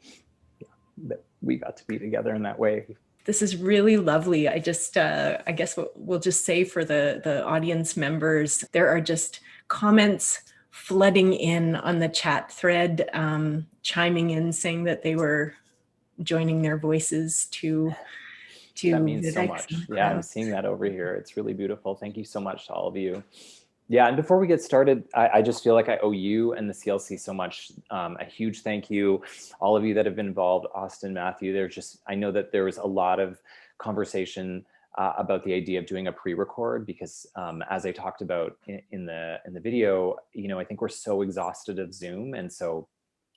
that we got to be together in that way. This is really lovely. I just, I guess we'll just say for the audience members, there are just comments flooding in on the chat thread, chiming in, saying that they were joining their voices to that means so much. Yeah, I'm seeing that over here. It's really beautiful. Thank you so much to all of you. Yeah, and before we get started, I just feel like I owe you and the CLC so much. A huge thank you, all of you that have been involved, Austin, Matthew. I know that there was a lot of conversation about the idea of doing a pre-record because as I talked about in the video, you know, I think we're so exhausted of Zoom, and so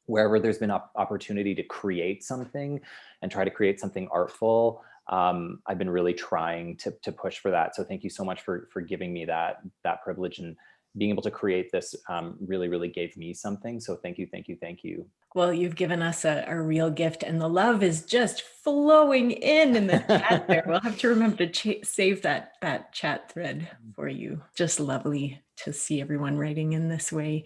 wherever there's been opportunity to create something and try to create something artful, I've been really trying to push for that. So thank you so much for giving me that privilege, and being able to create this really gave me something. So thank you, thank you, thank you. Well, you've given us a real gift, and the love is just flowing in the chat there. We'll have to remember to save that chat thread for you. Just lovely to see everyone writing in this way.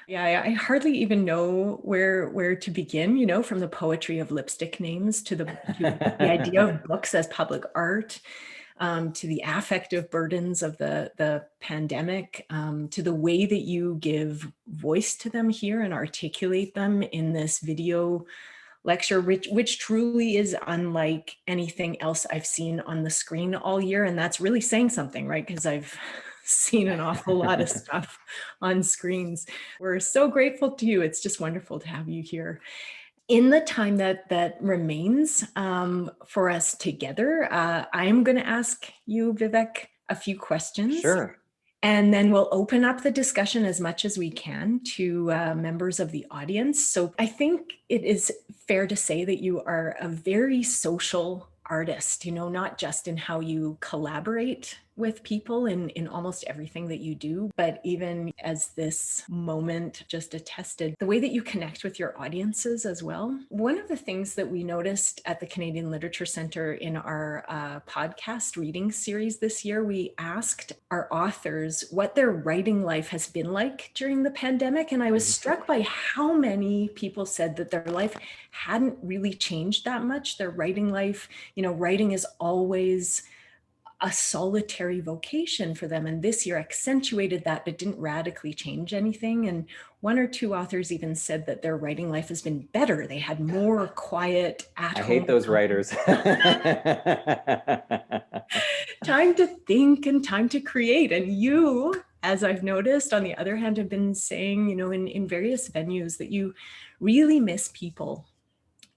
Yeah, I hardly even know where to begin, you know, from the poetry of lipstick names to the idea of books as public art, to the affective burdens of the pandemic, to the way that you give voice to them here and articulate them in this video lecture, which truly is unlike anything else I've seen on the screen all year. And that's really saying something, right? Because I've seen an awful lot of stuff on screens. We're so grateful to you. It's just wonderful to have you here. In the time that remains for us together, I'm going to ask you, Vivek, a few questions. Sure. And then we'll open up the discussion as much as we can to members of the audience. So I think it is fair to say that you are a very social artist, you know, not just in how you collaborate with people in almost everything that you do, but even as this moment just attested, the way that you connect with your audiences as well. One of the things that we noticed at the Canadian Literature Centre in our podcast reading series this year, we asked our authors what their writing life has been like during the pandemic. And I was struck by how many people said that their life hadn't really changed that much. Their writing life, writing is always a solitary vocation for them. And this year accentuated that, but didn't radically change anything. And one or two authors even said that their writing life has been better. They had more quiet at home. I hate those writers. Time to think and time to create. And you, as I've noticed, on the other hand, have been saying, in various venues that you really miss people,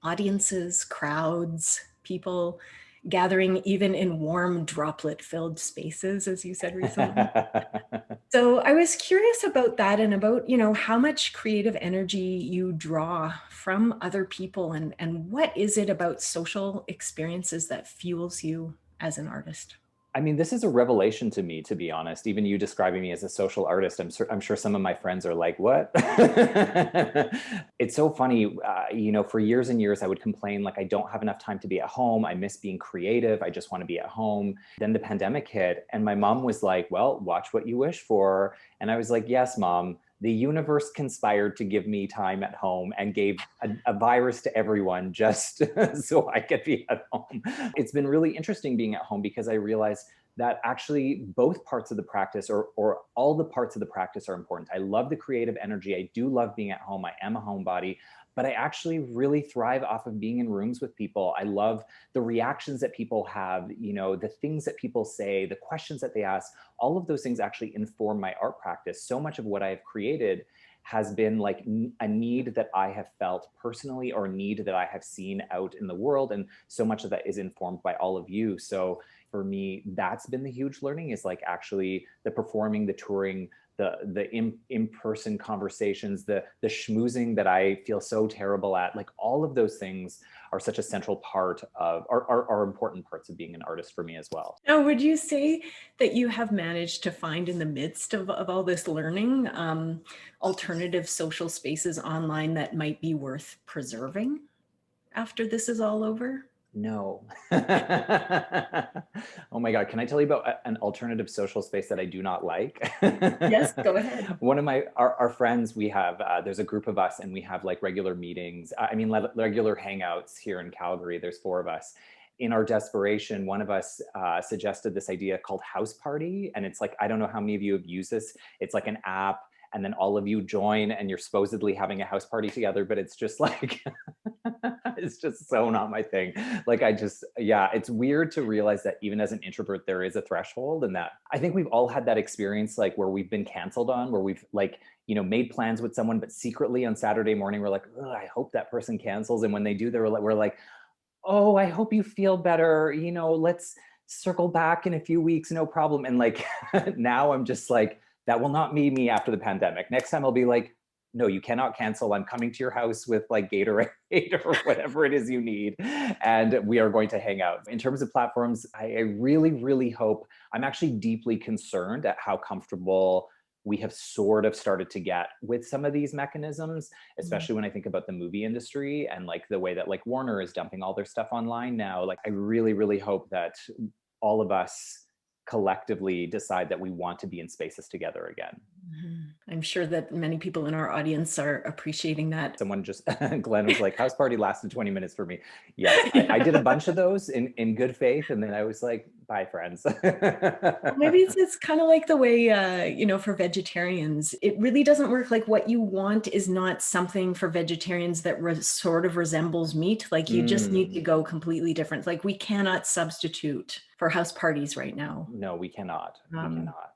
audiences, crowds, people gathering even in warm droplet-filled spaces, as you said recently. So I was curious about that and about, how much creative energy you draw from other people and what is it about social experiences that fuels you as an artist? I mean, this is a revelation to me, to be honest. Even you describing me as a social artist, I'm sure some of my friends are like, what? It's so funny. For years and years, I would complain, like, I don't have enough time to be at home. I miss being creative. I just want to be at home. Then the pandemic hit and my mom was like, well, watch what you wish for. And I was like, yes, Mom. The universe conspired to give me time at home and gave a virus to everyone just so I could be at home. It's been really interesting being at home because I realized that actually both parts of the practice or all the parts of the practice are important. I love the creative energy. I do love being at home. I am a homebody, but I actually really thrive off of being in rooms with people. I love the reactions that people have, the things that people say, the questions that they ask, all of those things actually inform my art practice. So much of what I have created has been like a need that I have felt personally or a need that I have seen out in the world. And so much of that is informed by all of you. So for me, that's been the huge learning, is like actually the performing, the touring, the in-person conversations, the schmoozing that I feel so terrible at. Like all of those things are such a central part of, are important parts of being an artist for me as well. Now, would you say that you have managed to find in the midst of all this learning, alternative social spaces online that might be worth preserving after this is all over? No. Oh my God. Can I tell you about an alternative social space that I do not like? Yes, go ahead. One of our friends, we have, there's a group of us and we have like regular meetings. Regular hangouts here in Calgary. There's 4 of us. In our desperation, one of us suggested this idea called House Party. And it's like, I don't know how many of you have used this. It's like an app and then all of you join and you're supposedly having a house party together, but it's just like, it's just so not my thing. Like it's weird to realize that even as an introvert, there is a threshold, and that I think we've all had that experience, like where we've been canceled on, where we've like, made plans with someone, but secretly on Saturday morning, we're like, I hope that person cancels. And when they do, we're like, oh, I hope you feel better. Let's circle back in a few weeks, no problem. And like, now I'm just like, that will not be me after the pandemic. Next time I'll be like, no, you cannot cancel. I'm coming to your house with like Gatorade or whatever it is you need. And we are going to hang out. In terms of platforms, I really, really hope, I'm actually deeply concerned at how comfortable we have sort of started to get with some of these mechanisms, especially when I think about the movie industry and like the way that like Warner is dumping all their stuff online now. Like I really, really hope that all of us collectively decide that we want to be in spaces together again. I'm sure that many people in our audience are appreciating that. Someone just, Glenn was like, house party lasted 20 minutes for me. Yeah, I did a bunch of those in good faith. And then I was like, bye friends. Well, maybe it's kind of like the way, for vegetarians, it really doesn't work. Like what you want is not something for vegetarians that sort of resembles meat. Like you just need to go completely different. Like we cannot substitute for house parties right now. No, we cannot. We cannot.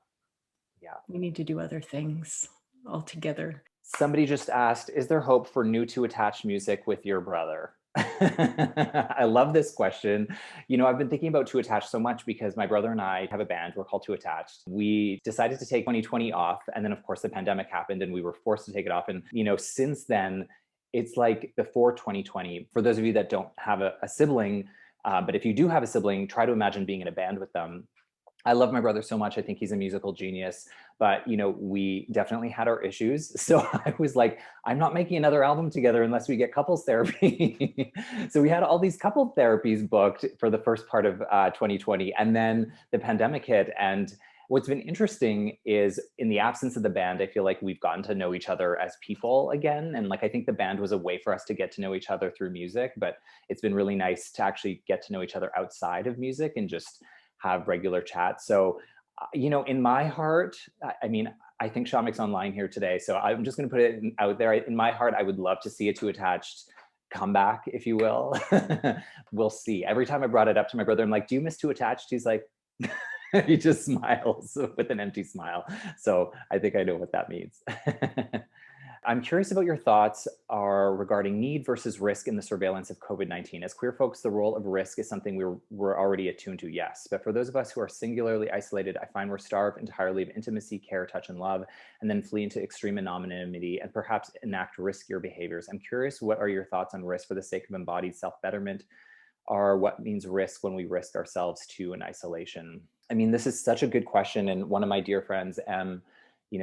Yeah. We need to do other things altogether. Somebody just asked, is there hope for new to attach music with your brother? I love this question. I've been thinking about To Attach so much because my brother and I have a band. We're called To Attached. We decided to take 2020 off. And then of course the pandemic happened and we were forced to take it off. And, since then it's like before 2020, for those of you that don't have a sibling, but if you do have a sibling, try to imagine being in a band with them. I love my brother so much. I think he's a musical genius, but we definitely had our issues. So I was like, I'm not making another album together unless we get couples therapy. So we had all these couple therapies booked for the first part of 2020, and then the pandemic hit. And what's been interesting is, in the absence of the band, I feel like we've gotten to know each other as people again. And like, I think the band was a way for us to get to know each other through music, but it's been really nice to actually get to know each other outside of music and just have regular chats. So, in my heart, I think Shamik's online here today, so I'm just going to put it out there. In my heart, I would love to see a Two Attached comeback, if you will. We'll see. Every time I brought it up to my brother, I'm like, do you miss Two Attached? He's like, he just smiles with an empty smile. So I think I know what that means. I'm curious about your thoughts regarding need versus risk in the surveillance of COVID-19. As queer folks, the role of risk is something we're already attuned to, yes. But for those of us who are singularly isolated, I find we're starved entirely of intimacy, care, touch, and love, and then flee into extreme anonymity and perhaps enact riskier behaviors. I'm curious, what are your thoughts on risk for the sake of embodied self-betterment, or what means risk when we risk ourselves to in isolation? I mean, this is such a good question. And one of my dear friends,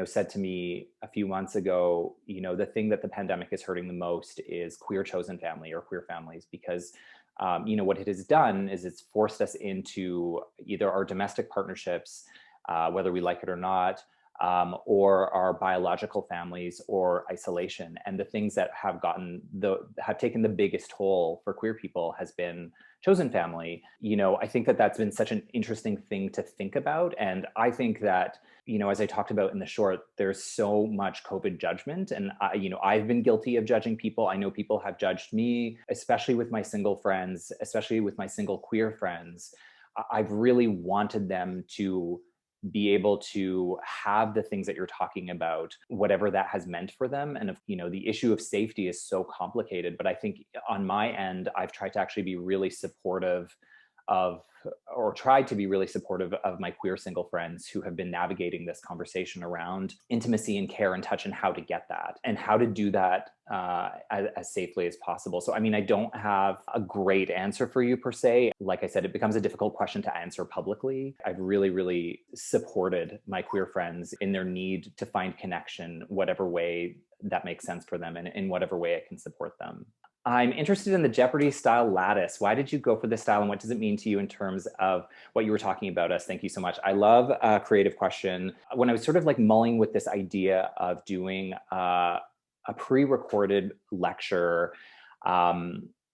said to me a few months ago, the thing that the pandemic is hurting the most is queer chosen family or queer families, because, what it has done is it's forced us into either our domestic partnerships, whether we like it or not, or our biological families, or isolation. And the things that have taken the biggest toll for queer people has been chosen family. I think that that's been such an interesting thing to think about. And I think that, as I talked about in the short, there's so much COVID judgment. And I've been guilty of judging people. I know people have judged me, especially with my single friends, especially with my single queer friends. I've really wanted them to be able to have the things that you're talking about, whatever that has meant for them. And if, the issue of safety is so complicated, but I think on my end, I've tried to actually be really supportive of my queer single friends who have been navigating this conversation around intimacy and care and touch, and how to get that and how to do that as safely as possible. So, I don't have a great answer for you per se. Like I said, it becomes a difficult question to answer publicly. I've really, really supported my queer friends in their need to find connection, whatever way that makes sense for them, and in whatever way I can support them. I'm interested in the Jeopardy style lattice. Why did you go for this style, and what does it mean to you in terms of what you were talking about us? Thank you so much. I love a creative question. When I was sort of like mulling with this idea of doing a pre-recorded lecture, I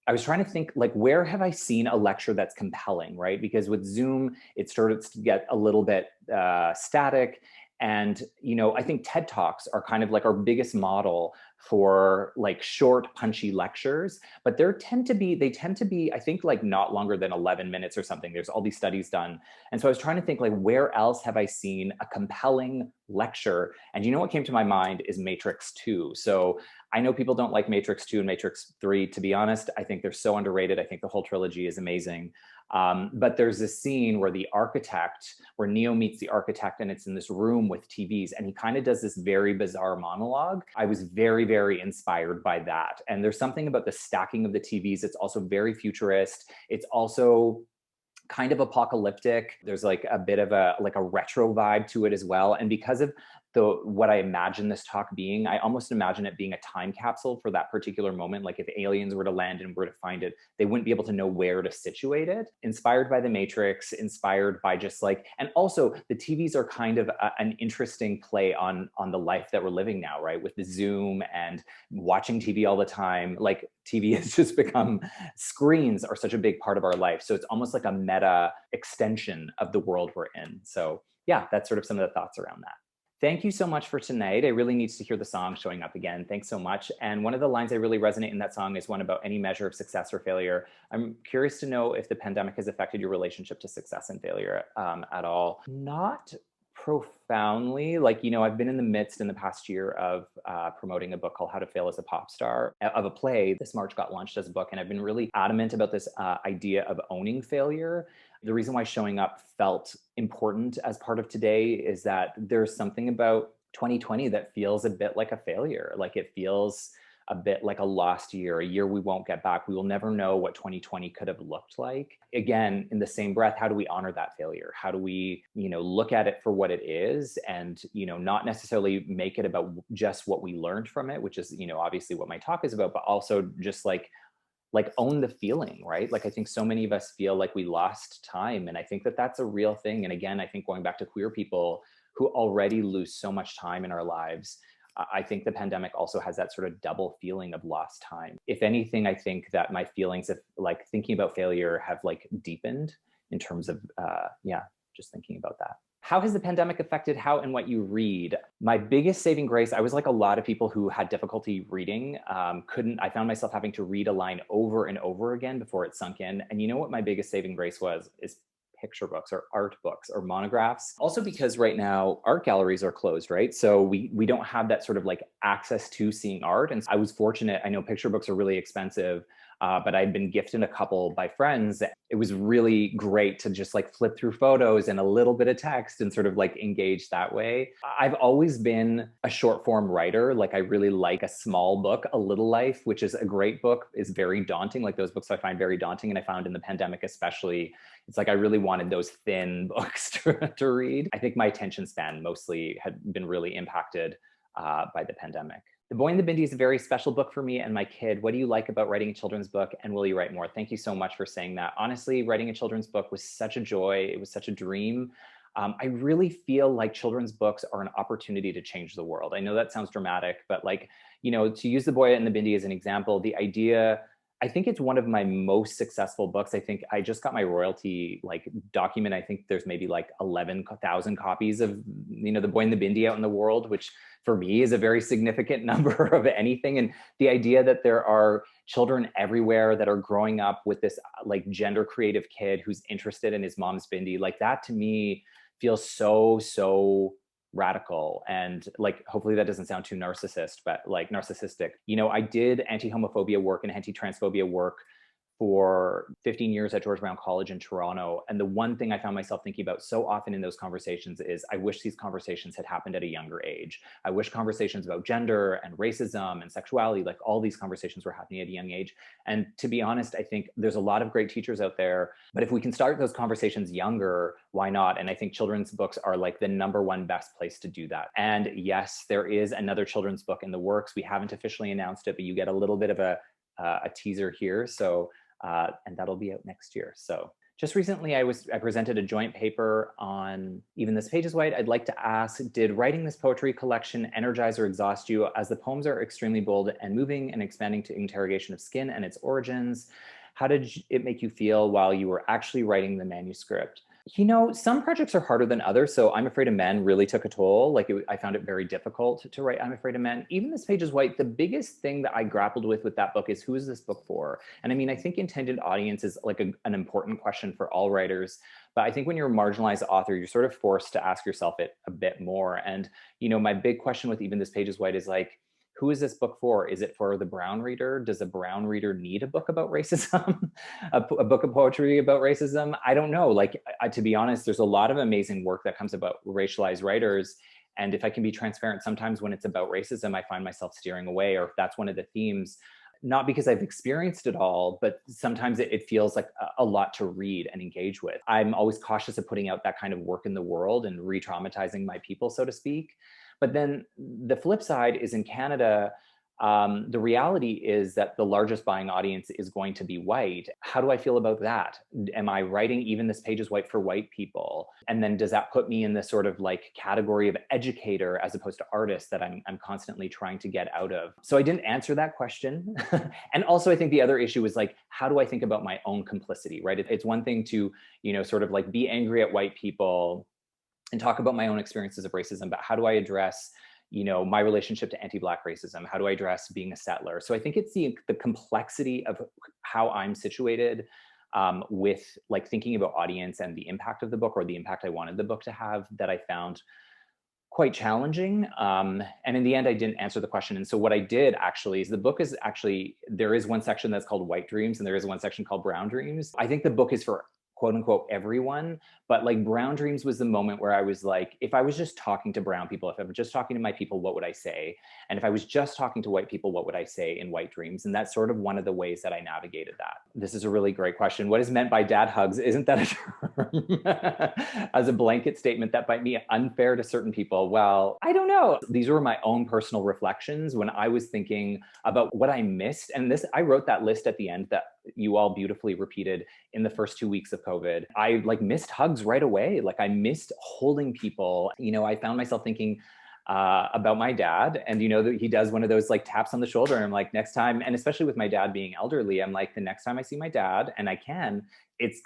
was trying to think, like, where have I seen a lecture that's compelling, right? Because with Zoom, it started to get a little bit static. And, I think TED Talks are kind of like our biggest model for like short, punchy lectures, but they tend to be, I think, like not longer than 11 minutes or something. There's all these studies done. And so I was trying to think, like, where else have I seen a compelling lecture? And what came to my mind is Matrix 2. So I know people don't like Matrix 2 and Matrix 3. To be honest, I think they're so underrated. I think the whole trilogy is amazing. But there's this scene where Neo meets the architect, and it's in this room with TVs, and he kind of does this very bizarre monologue. I was very, very inspired by that. And there's something about the stacking of the TVs. It's also very futurist. It's also kind of apocalyptic. There's like a bit of a retro vibe to it as well. And because of what I imagine this talk being, I almost imagine it being a time capsule for that particular moment. Like if aliens were to land and were to find it, they wouldn't be able to know where to situate it. Inspired by the Matrix, inspired by just like, and also the TVs are kind of an interesting play on the life that we're living now, right? With the Zoom and watching TV all the time. Like TV has just become, screens are such a big part of our life. So it's almost like a meta extension of the world we're in. So yeah, that's sort of some of the thoughts around that. Thank you so much for tonight. I really need to hear the song showing up again. Thanks so much. And one of the lines I really resonate in that song is one about any measure of success or failure. I'm curious to know if the pandemic has affected your relationship to success and failure at all. Not profoundly. Like, I've been in the midst in the past year of promoting a book called How to Fail as a Popstar, of a play. This March got launched as a book, and I've been really adamant about this idea of owning failure. The reason why showing up felt important as part of today is that there's something about 2020 that feels a bit like a failure. Like it feels a bit like a lost year, a year we won't get back. We will never know what 2020 could have looked like. Again, in the same breath, how do we honor that failure? How do we, look at it for what it is and, not necessarily make it about just what we learned from it, which is, obviously what my talk is about, but also just like own the feeling, right? Like I think so many of us feel like we lost time. And I think that that's a real thing. And again, I think going back to queer people who already lose so much time in our lives, I think the pandemic also has that sort of double feeling of lost time. If anything, I think that my feelings of like thinking about failure have like deepened in terms of, just thinking about that. How has the pandemic affected how and what you read? My biggest saving grace, I was like a lot of people who had difficulty reading. I found myself having to read a line over and over again before it sunk in. And you know what my biggest saving grace is picture books or art books or monographs. Also because right now art galleries are closed, right? So we don't have that sort of like access to seeing art. And I was fortunate, I know picture books are really expensive, but I'd been gifted a couple by friends. It was really great to just like flip through photos and a little bit of text and sort of like engage that way. I've always been a short form writer. Like I really like a small book, A Little Life, which is a great book, is very daunting. Like those books I find very daunting. And I found in the pandemic, especially, it's like I really wanted those thin books to read. I think my attention span mostly had been really impacted by the pandemic. The Boy and the Bindi is a very special book for me and my kid. What do you like about writing a children's book, and will you write more? Thank you so much for saying that. Honestly, writing a children's book was such a joy. It was such a dream. I really feel like children's books are an opportunity to change the world. I know that sounds dramatic, but like, to use The Boy and the Bindi as an example, the idea, I think it's one of my most successful books. I think I just got my royalty document. I think there's maybe 11,000 copies of, The Boy and the Bindi out in the world, which for me is a very significant number of anything. And the idea that there are children everywhere that are growing up with this gender creative kid who's interested in his mom's bindi, that to me feels so radical. And hopefully that doesn't sound too narcissistic. I did anti-homophobia work and anti-transphobia work for 15 years at George Brown College in Toronto. And the one thing I found myself thinking about so often in those conversations is I wish these conversations had happened at a younger age. I wish conversations about gender and racism and sexuality, all these conversations were happening at a young age. And to be honest, I think there's a lot of great teachers out there, but if we can start those conversations younger, why not? And I think children's books are the number one best place to do that. And yes, there is another children's book in the works. We haven't officially announced it, but you get a little bit of a teaser here. So and that'll be out next year. So just recently I presented a joint paper on Even This Page is White. I'd like to ask, did writing this poetry collection energize or exhaust you, as the poems are extremely bold and moving and expanding to interrogation of skin and its origins? How did it make you feel while you were actually writing the manuscript? Some projects are harder than others. So I'm Afraid of Men really took a toll. I found it very difficult to write I'm Afraid of Men. Even This Page is White, the biggest thing that I grappled with that book is, who is this book for? And I mean, I think intended audience is an important question for all writers. But I think when you're a marginalized author, you're sort of forced to ask yourself it a bit more. And, my big question with Even This Page is White is who is this book for? Is it for the brown reader? Does a brown reader need a book about racism? a book of poetry about racism? I don't know. To be honest, there's a lot of amazing work that comes about racialized writers. And if I can be transparent, sometimes when it's about racism, I find myself steering away, or if that's one of the themes, not because I've experienced it all, but sometimes it feels like a lot to read and engage with. I'm always cautious of putting out that kind of work in the world and re-traumatizing my people, so to speak. But then the flip side is, in Canada, the reality is that the largest buying audience is going to be white. How do I feel about that? Am I writing Even This Page is White for white people? And then does that put me in this sort of category of educator as opposed to artist that I'm constantly trying to get out of? So I didn't answer that question. And also I think the other issue is how do I think about my own complicity, right? It's one thing to, sort of be angry at white people and talk about my own experiences of racism, but how do I address, my relationship to anti-Black racism? How do I address being a settler? So I think it's the complexity of how I'm situated with thinking about audience and the impact of the book, or the impact I wanted the book to have, that I found quite challenging. And in the end, I didn't answer the question. And so what I did actually is, the book is actually, there is one section that's called White Dreams and there is one section called Brown Dreams. I think the book is for quote unquote everyone, but like Brown Dreams was the moment where I was like, if I was just talking to brown people, if I was just talking to my people, what would I say? And if I was just talking to white people, what would I say in White Dreams? And that's sort of one of the ways that I navigated that. This is a really great question. What is meant by dad hugs? Isn't that a term as a blanket statement that might be unfair to certain people? Well, I don't know. These were my own personal reflections when I was thinking about what I missed. And this, I wrote that list at the end that you all beautifully repeated in the first 2 weeks of COVID. I like missed hugs right away. Like I missed holding people. You know, I found myself thinking about my dad, and you know that he does one of those like taps on the shoulder, and I'm like, next time, and especially with my dad being elderly, I'm like, the next time I see my dad, and I can,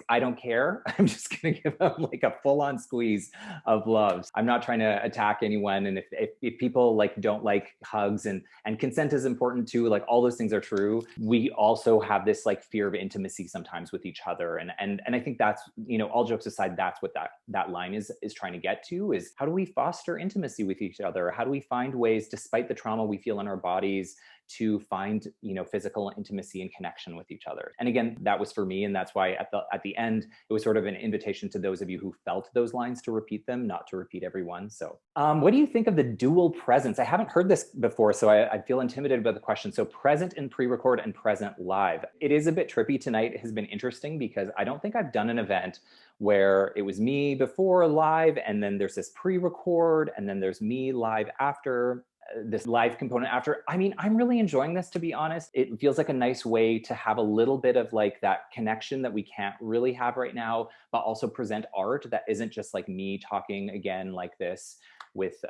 I don't care. I'm just gonna give him like a full-on squeeze of love. I'm not trying to attack anyone. And if people like don't like hugs, and consent is important too, like all those things are true. We also have this like fear of intimacy sometimes with each other. And I think that's, you know, all jokes aside, that's what that line is trying to get to, is how do we foster intimacy with each other? How do we find ways, despite the trauma we feel in our bodies, to find, you know, physical intimacy and connection with each other? And again, that was for me. And that's why at the end, it was sort of an invitation to those of you who felt those lines to repeat them, not to repeat everyone. So what do you think of the dual presence? I haven't heard this before, so I feel intimidated by the question. So present in pre-record and present live. It is a bit trippy tonight. It has been interesting because I don't think I've done an event where it was me before live, and then there's this pre-record, and then there's me live after, this live component after. I mean, I'm really enjoying this, to be honest. It feels like a nice way to have a little bit of like that connection that we can't really have right now, but also present art that isn't just like me talking again like this with,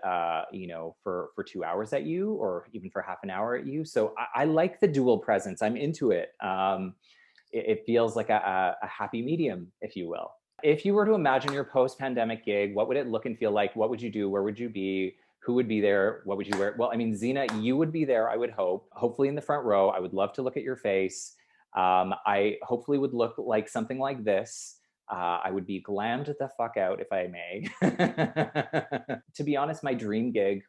you know, for 2 hours at you, or even for half an hour at you. So I like the dual presence. I'm into it. It feels like a happy medium, if you will. If you were to imagine your post-pandemic gig, what would it look and feel like? What would you do? Where would you be? Who would be there? What would you wear? Well, I mean, Zena, you would be there, I would hope, hopefully in the front row. I would love to look at your face. I hopefully would look like something like this. I would be glammed the fuck out, if I may. To be honest, my dream gig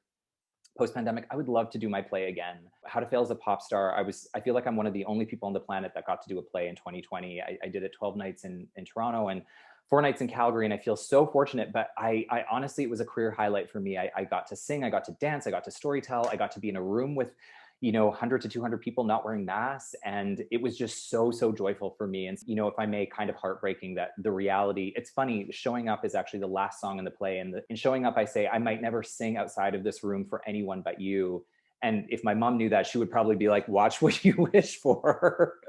post-pandemic, I would love to do my play again. How to Fail as a Pop Star. I feel like I'm one of the only people on the planet that got to do a play in 2020. I did it 12 nights in Toronto and 4 nights in Calgary, and I feel so fortunate, but I honestly, it was a career highlight for me. I got to sing, I got to dance, I got to storytell, I got to be in a room with, you know, 100 to 200 people not wearing masks. And it was just so joyful for me. And, you know, if I may, kind of heartbreaking that the reality, it's funny, Showing Up is actually the last song in the play. And in Showing Up, I say, I might never sing outside of this room for anyone but you. And if my mom knew that, she would probably be like, watch what you wish for.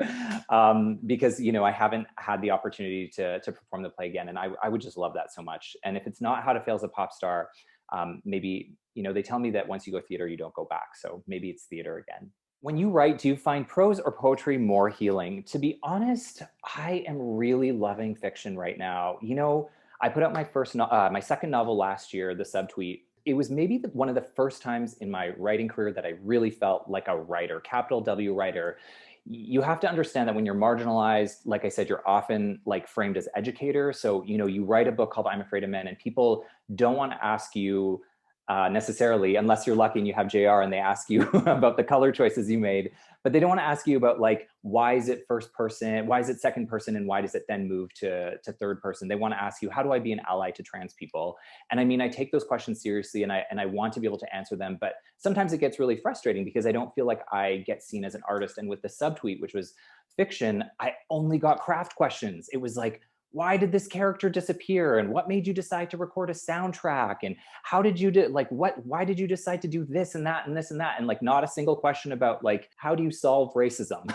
Because, you know, I haven't had the opportunity to perform the play again. And I would just love that so much. And if it's not How to Fail as a Pop Star, maybe, you know, they tell me that once you go theater, you don't go back. So maybe it's theater again. When you write, do you find prose or poetry more healing? To be honest, I am really loving fiction right now. You know, I put out my second novel last year, The Subtweet. It was maybe one of the first times in my writing career that I really felt like a writer, capital W writer. You have to understand that when you're marginalized, like I said, you're often like framed as educator. So, you know, you write a book called I'm Afraid of Men, and people don't want to ask you necessarily, unless you're lucky and you have JR and they ask you about the color choices you made, but they don't want to ask you about like, why is it first person? Why is it second person? And why does it then move to third person? They want to ask you, how do I be an ally to trans people? And I mean, I take those questions seriously, and I want to be able to answer them, but sometimes it gets really frustrating because I don't feel like I get seen as an artist. And with The Subtweet, which was fiction, I only got craft questions. It was like, why did this character disappear? And what made you decide to record a soundtrack? And how did you why did you decide to do this and that and this and that? And like, not a single question about like, how do you solve racism?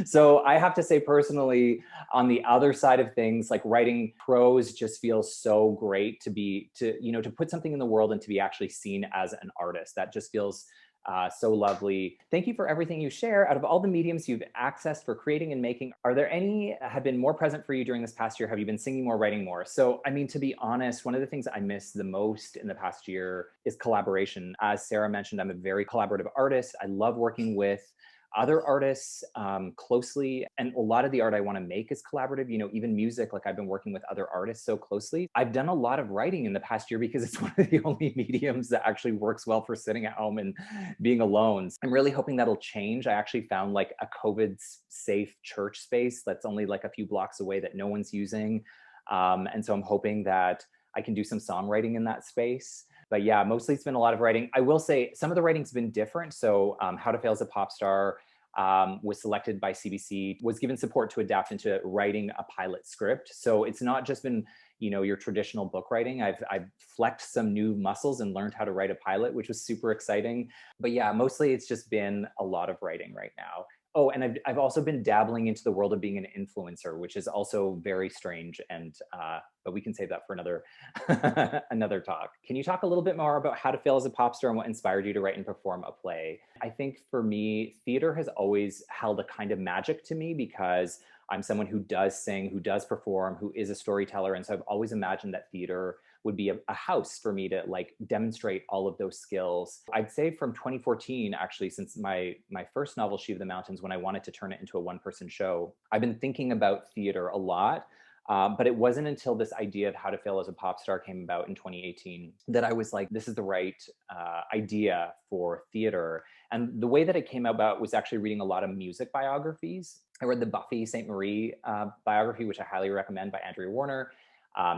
So I have to say personally, on the other side of things, like writing prose just feels so great to put something in the world and to be actually seen as an artist. That just feels so lovely. Thank you for everything you share. Out of all the mediums you've accessed for creating and making, are there any that have been more present for you during this past year? Have you been singing more, writing more? So, I mean, to be honest, one of the things I miss the most in the past year is collaboration. As Sarah mentioned, I'm a very collaborative artist. I love working with other artists closely. And a lot of the art I want to make is collaborative, even music, like I've been working with other artists so closely. I've done a lot of writing in the past year because it's one of the only mediums that actually works well for sitting at home and being alone. I'm really hoping that'll change. I actually found like a COVID safe church space that's only like a few blocks away that no one's using. And so I'm hoping that I can do some songwriting in that space. But yeah, mostly it's been a lot of writing. I will say some of the writing's been different. So How to Fail as a Pop Star was selected by CBC, was given support to adapt into writing a pilot script. So it's not just been, your traditional book writing. I've flexed some new muscles and learned how to write a pilot, which was super exciting. But yeah, mostly it's just been a lot of writing right now. Oh, and I've also been dabbling into the world of being an influencer, which is also very strange. And but we can save that for another another talk. Can you talk a little bit more about How to Fail as a Pop Star and what inspired you to write and perform a play? I think for me, theater has always held a kind of magic to me because I'm someone who does sing, who does perform, who is a storyteller. And so I've always imagined that theater would be a house for me to like demonstrate all of those skills. I'd say from 2014, actually, since my first novel, She of the Mountains, when I wanted to turn it into a one-person show, I've been thinking about theater a lot. But it wasn't until this idea of How to Fail as a Pop Star came about in 2018 that I was like, this is the right idea for theater. And the way that it came about was actually reading a lot of music biographies. I read the Buffy St. Marie biography, which I highly recommend, by Andrea Warner.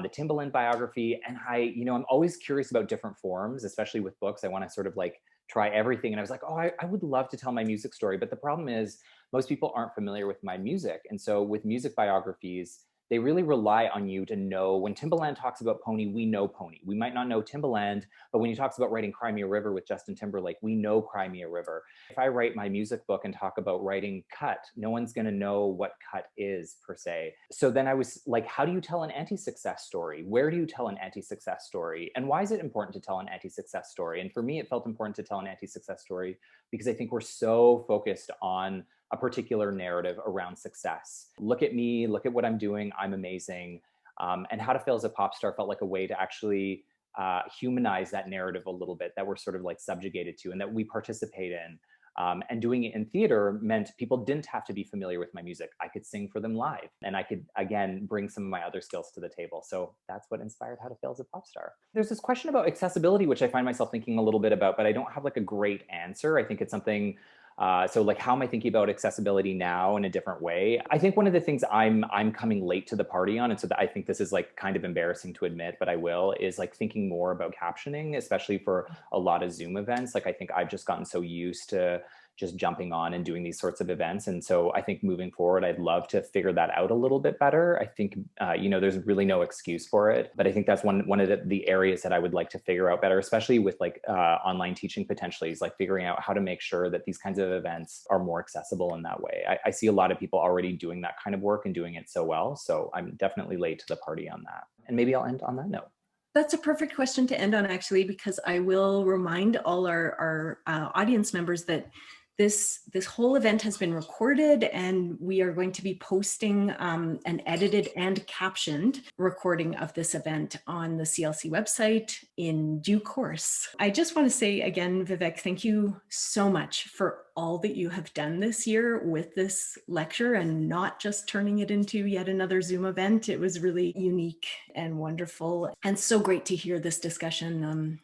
The Timbaland biography. And I'm always curious about different forms, especially with books. I want to sort of like try everything. And I was like, oh, I would love to tell my music story. But the problem is most people aren't familiar with my music. And so with music biographies, they really rely on you to know. When Timbaland talks about Pony, we know Pony. We might not know Timbaland, but when he talks about writing Cry Me a River with Justin Timberlake, we know Cry Me a River. If I write my music book and talk about writing Cut, no one's going to know what Cut is per se. So then I was like, how do you tell an anti-success story? Where do you tell an anti-success story? And why is it important to tell an anti-success story? And for me, it felt important to tell an anti-success story because I think we're so focused on a particular narrative around success. Look at me, look at what I'm doing, I'm amazing. And How to Fail as a Pop Star felt like a way to actually humanize that narrative a little bit that we're sort of like subjugated to and that we participate in. And doing it in theater meant people didn't have to be familiar with my music. I could sing for them live and I could, again, bring some of my other skills to the table. So that's what inspired How to Fail as a Pop Star. There's this question about accessibility, which I find myself thinking a little bit about, but I don't have like a great answer. I think it's something so like, how am I thinking about accessibility now in a different way? I think one of the things I'm coming late to the party on, and so that I think this is like kind of embarrassing to admit, but I will, is like thinking more about captioning, especially for a lot of Zoom events. Like I think I've just gotten so used to just jumping on and doing these sorts of events. And so I think moving forward, I'd love to figure that out a little bit better. I think, there's really no excuse for it, but I think that's one of the areas that I would like to figure out better, especially with like online teaching potentially, is like figuring out how to make sure that these kinds of events are more accessible in that way. I see a lot of people already doing that kind of work and doing it so well. So I'm definitely late to the party on that. And maybe I'll end on that note. That's a perfect question to end on, actually, because I will remind all our audience members that this whole event has been recorded, and we are going to be posting an edited and captioned recording of this event on the CLC website in due course. I just want to say again, Vivek, thank you so much for all that you have done this year with this lecture and not just turning it into yet another Zoom event. It was really unique and wonderful, and so great to hear this discussion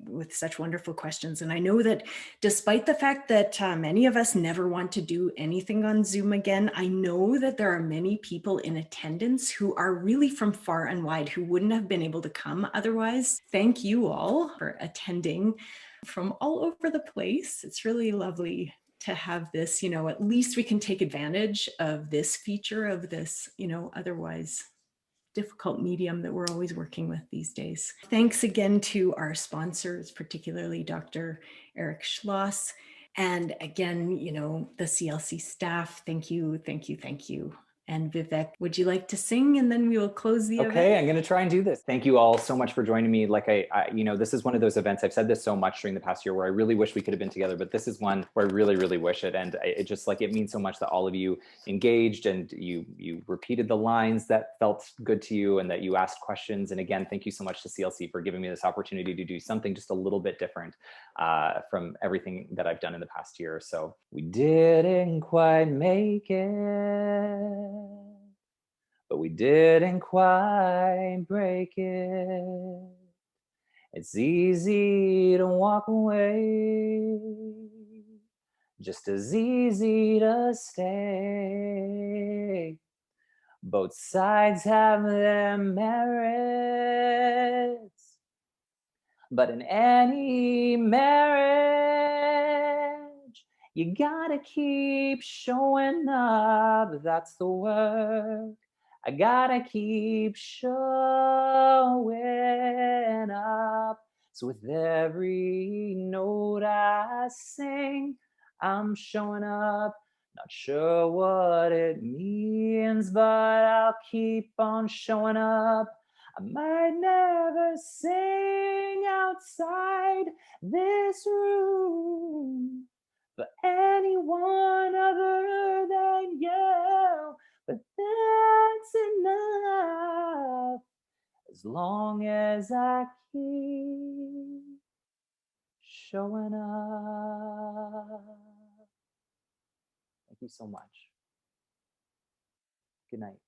with such wonderful questions. And I know that despite the fact that many of us never want to do anything on Zoom again, I know that there are many people in attendance who are really from far and wide who wouldn't have been able to come otherwise. Thank you all for attending from all over the place. It's really lovely to have this, at least we can take advantage of this feature of this, otherwise difficult medium that we're always working with these days. Thanks again to our sponsors, particularly Dr. Eric Schloss. And again, the CLC staff, thank you, thank you, thank you. And Vivek, would you like to sing and then we will close the event? Okay, I'm going to try and do this. Thank you all so much for joining me. Like this is one of those events, I've said this so much during the past year, where I really wish we could have been together, but this is one where I really, really wish it. And it just like, it means so much that all of you engaged and you repeated the lines that felt good to you and that you asked questions. And again, thank you so much to CLC for giving me this opportunity to do something just a little bit different from everything that I've done in the past year. So we didn't quite make it, but we didn't quite break it. It's easy to walk away, just as easy to stay. Both sides have their merits, but in any marriage, you gotta keep showing up. That's the work. I gotta keep showing up. So with every note I sing, I'm showing up. Not sure what it means, but I'll keep on showing up. I might never sing outside this room for anyone other than you, but that's enough as long as I keep showing up. Thank you so much. Good night.